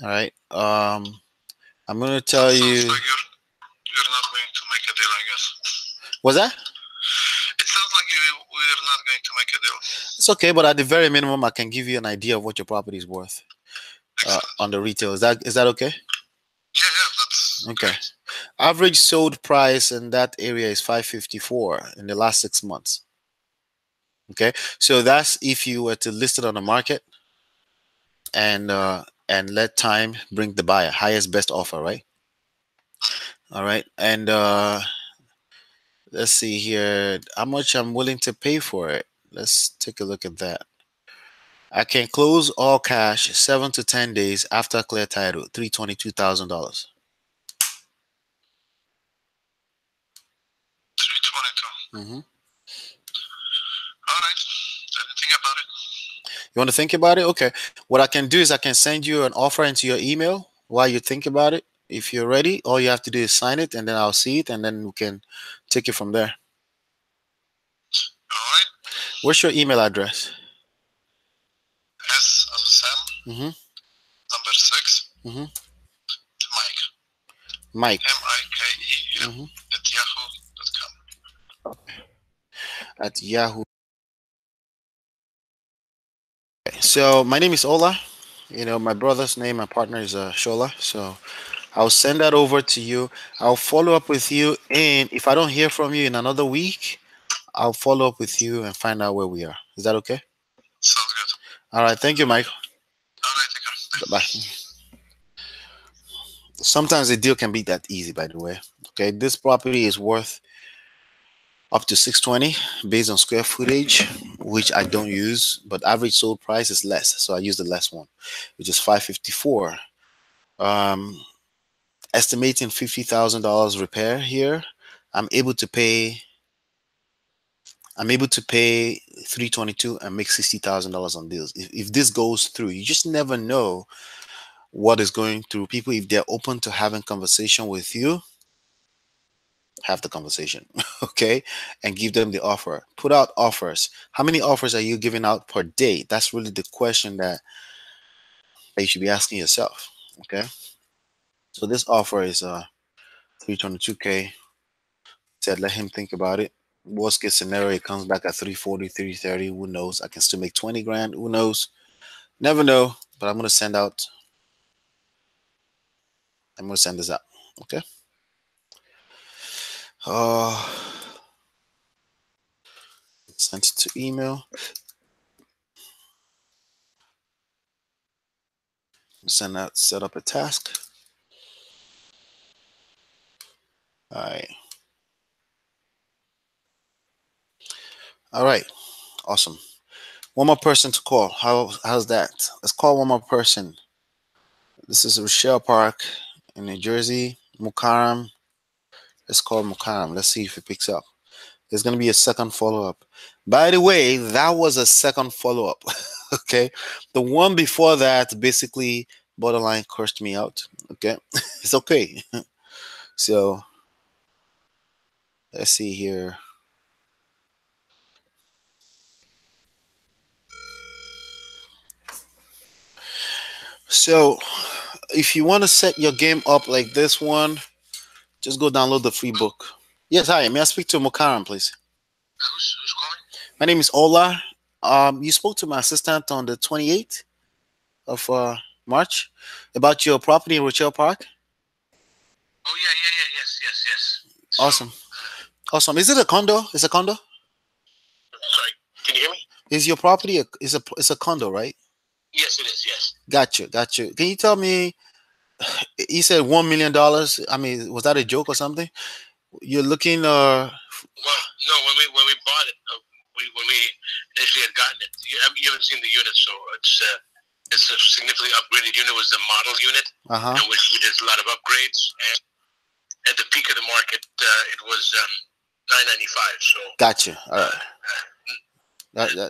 All right. I'm going to tell
Sounds
you.
like you're not going to make a deal, I guess.
What's that?
It sounds like we're not going to make a deal.
It's okay, but at the very minimum, I can give you an idea of what your property is worth on the retail. Is that okay?
Yeah, that's
Okay.
great.
Average sold price in that area is 554 in the last 6 months. Okay, so that's if you were to list it on the market and let time bring the buyer, highest best offer, right? All right, and let's see here how much I'm willing to pay for it. Let's take a look at that. I can close all cash 7 to 10 days after clear title, $322,000. Mm-hmm.
All right. Let me think about it.
You want to think about it? Okay. What I can do is I can send you an offer into your email while you think about it. If you're ready, all you have to do is sign it, and then I'll see it, and then we can take it from there.
All right.
What's your email address?
S as a Sam.
Mm-hmm.
Number 6.
Mm-hmm.
Mike.
Mike.
MIKE. Yeah.
Mm-hmm.
At yahoo.com.
At Yahoo. Okay, so my name is Ola. My brother's name, my partner is Shola. So I'll send that over to you. I'll follow up with you, and if I don't hear from you in another week, I'll follow up with you and find out where we are. Is that okay?
Sounds good.
All right. Thank you, Mike.
All right, take care.
Bye. Sometimes the deal can be that easy, by the way. Okay, this property is worth up to 620 based on square footage, which I don't use, but average sold price is less, so I use the less one, which is 554. Estimating $50,000 repair here. I'm able to pay 322 and make $60,000 on deals. If this goes through, you just never know what is going through people. If they're open to having conversation with you, have the conversation, okay, and give them the offer. Put out offers. How many offers are you giving out per day? That's really the question that you should be asking yourself. Okay, so this offer is 322K. Said let him think about it. Worst case scenario, it comes back at 340, 330. Who knows? I can still make 20 grand. Who knows? Never know. But I'm gonna send this out. Okay. Sent it to email. Set up a task. All right. All right. Awesome. One more person to call. How's that? Let's call one more person. This is Rochelle Park in New Jersey. Mukaram. Let's call Mukaram. Let's see if it picks up. There's going to be a second follow-up. By the way, that was a second follow-up. Okay. The one before that basically borderline cursed me out. Okay. It's okay. So let's see here. So if you want to set your game up like this one, just go download the free book. Yes, hi. May I speak to Mukaram, please?
Who's calling?
My name is Ola. You spoke to my assistant on the 28th of March about your property in Rochelle Park.
Oh yeah. Yes. So,
Awesome. Is it a condo? It's a condo.
sorry, can you hear me?
Is your property it's a condo, right?
Yes, it is. Yes.
Got you. Can you tell me? You said $1 million. I mean, was that a joke or something? You're looking.
Well, no. When we bought it, when we initially had gotten it, you haven't seen the unit, so it's a significantly upgraded unit. It was the model unit, in which we did a lot of upgrades. And at the peak of the market, it was $995. So.
Gotcha. All right.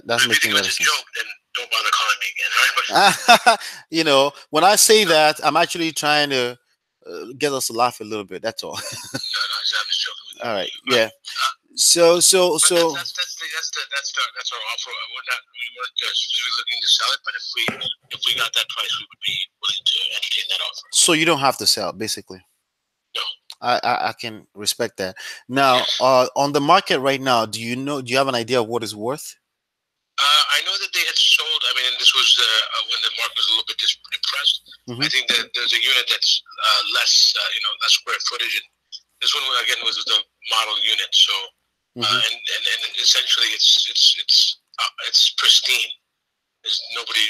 That's making
sense. If it's a joke, then don't bother calling me again. Right?
When I say that, I'm actually trying to get us to laugh a little bit. That's all.
No, I'm just joking with you.
All right. Yeah. So.
That's our offer. We weren't specifically looking to sell it, but if we got that price, we would be willing to entertain that offer.
So you don't have to sell, basically.
No.
I can respect that. Now, on the market right now, do you have an idea of what it's worth?
I know that they had sold. I mean, this was when the market was a little bit depressed. I think that there's a unit that's less square footage, and this one again was the model unit. So, and essentially, it's pristine. There's nobody.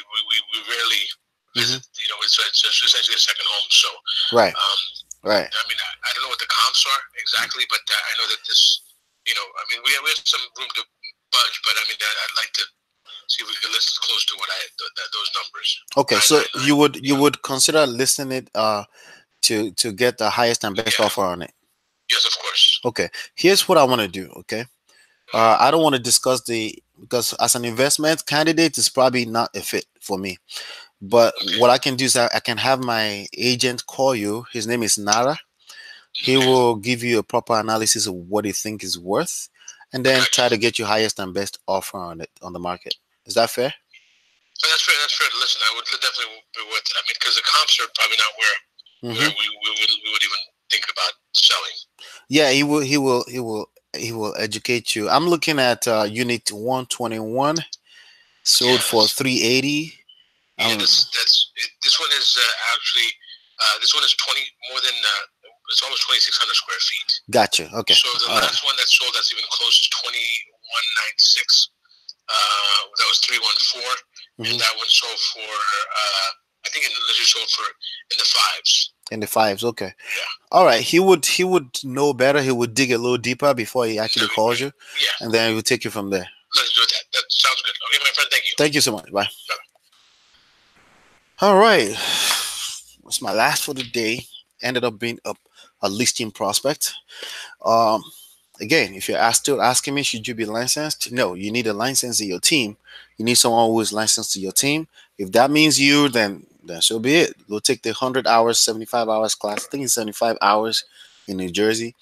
We rarely visit. It's essentially a second home. So,
right. Right.
I mean, I don't know what the comps are exactly, but I know that this. I mean, we have some room to budge, but I mean, I'd like to see if we can list as close to what those numbers.
Okay, so you would consider listing it to get the highest and best offer on it.
Yes, of course.
Okay, here's what I want to do. Okay, I don't want to discuss because as an investment candidate, it's probably not a fit for me. But what I can do is I can have my agent call you. His name is Nara. He will give you a proper analysis of what he think is worth, and then try to get you highest and best offer on it on the market. Is that fair?
That's fair. That's fair. Listen, I would definitely be worth it. I mean, because the comps are probably not where we would even think about selling.
Yeah, he will educate you. I'm looking at unit 121 sold for 380.
Yeah, this one is actually this one is 20 more than it's almost 2,600 square feet.
Gotcha. Okay.
So the last one that sold that's even close is 2196. That was 314, and that one sold for I think it literally sold for in the fives.
In the fives, okay.
Yeah.
All right. He would know better. He would dig a little deeper before he actually calls you.
Yeah.
And then he will take you from there.
Let's do that. That sounds good. Okay, my friend. Thank you.
Thank you so much. Bye.
Bye.
All right. It's my last for the day. Ended up being a listing prospect. Again, if you're still asking me, should you be licensed? No, you need a license in your team. You need someone who is licensed to your team. If that means you, then so be it. Go take the 100 hours, 75 hours class. I think it's 75 hours in New Jersey.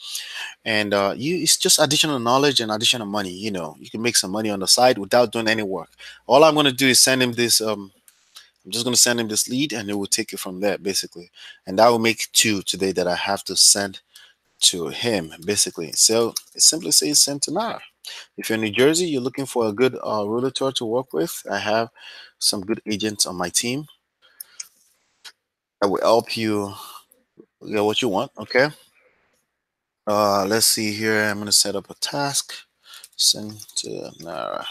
And it's just additional knowledge and additional money. You know, you can make some money on the side without doing any work. All I'm going to do is send him this. I'm just going to send him this lead, and it will take it from there, basically. And that will make 2 today that I have to send to him, basically. So it simply says send to Nara. If you're in New Jersey, you're looking for a good realtor to work with, I have some good agents on my team that will help you get what you want. Okay. Let's see here. I'm going to set up a task. Send to Nara.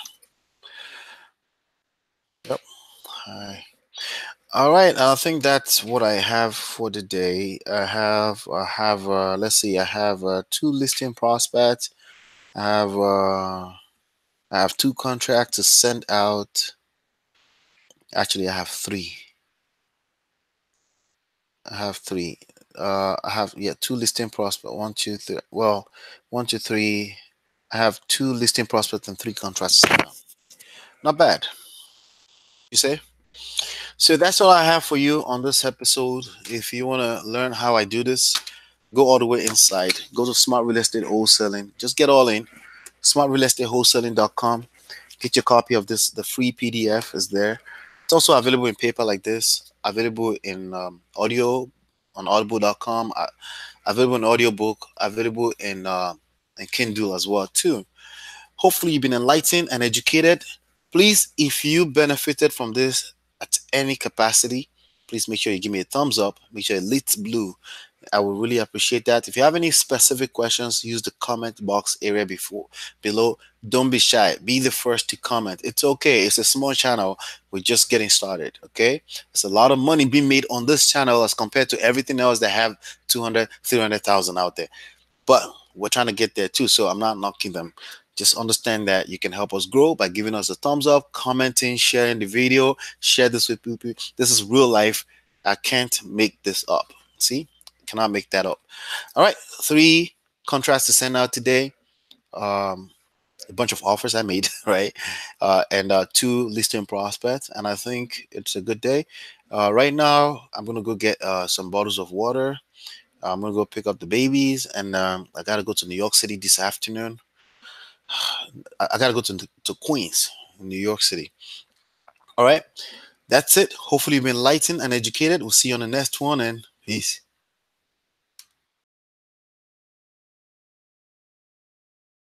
Yep. Hi. All right. I think that's what I have for the day. I have let's see. I have 2 listing prospects. I have 2 contracts to send out. Actually, I have 3. I have 3. I have 2 listing prospects. 1, 2, 3. Well, 1, 2, 3. I have 2 listing prospects and 3 contracts. Not bad, you say? So that's all I have for you on this episode. If you want to learn how I do this, go all the way inside. Go to Smart Real Estate Wholesaling. Just get all in. SmartRealEstateWholesaling.com. Get your copy of this. The free PDF is there. It's also available in paper like this. Available in audio on Audible.com. Available in audiobook. Available in Kindle as well too. Hopefully you've been enlightened and educated. Please, if you benefited from this at any capacity, please make sure you give me a thumbs up. Make sure it lit blue. I would really appreciate that. If you have any specific questions, use the comment box area below. Don't be shy. Be the first to comment. It's okay. It's a small channel. We're just getting started. Okay. There's a lot of money being made on this channel as compared to everything else that have 200, 300,000 out there. But we're trying to get there too. So I'm not knocking them. Just understand that you can help us grow by giving us a thumbs up, commenting, sharing the video, share this with people. This is real life. I can't make this up. See? Cannot make that up. All right. 3 contracts to send out today. A bunch of offers I made, right? And 2 listing prospects. And I think it's a good day. Right now, I'm going to go get some bottles of water. I'm going to go pick up the babies. And I got to go to New York City this afternoon. I got to go to Queens, New York City. All right. That's it. Hopefully you've been enlightened and educated. We'll see you on the next one, and peace.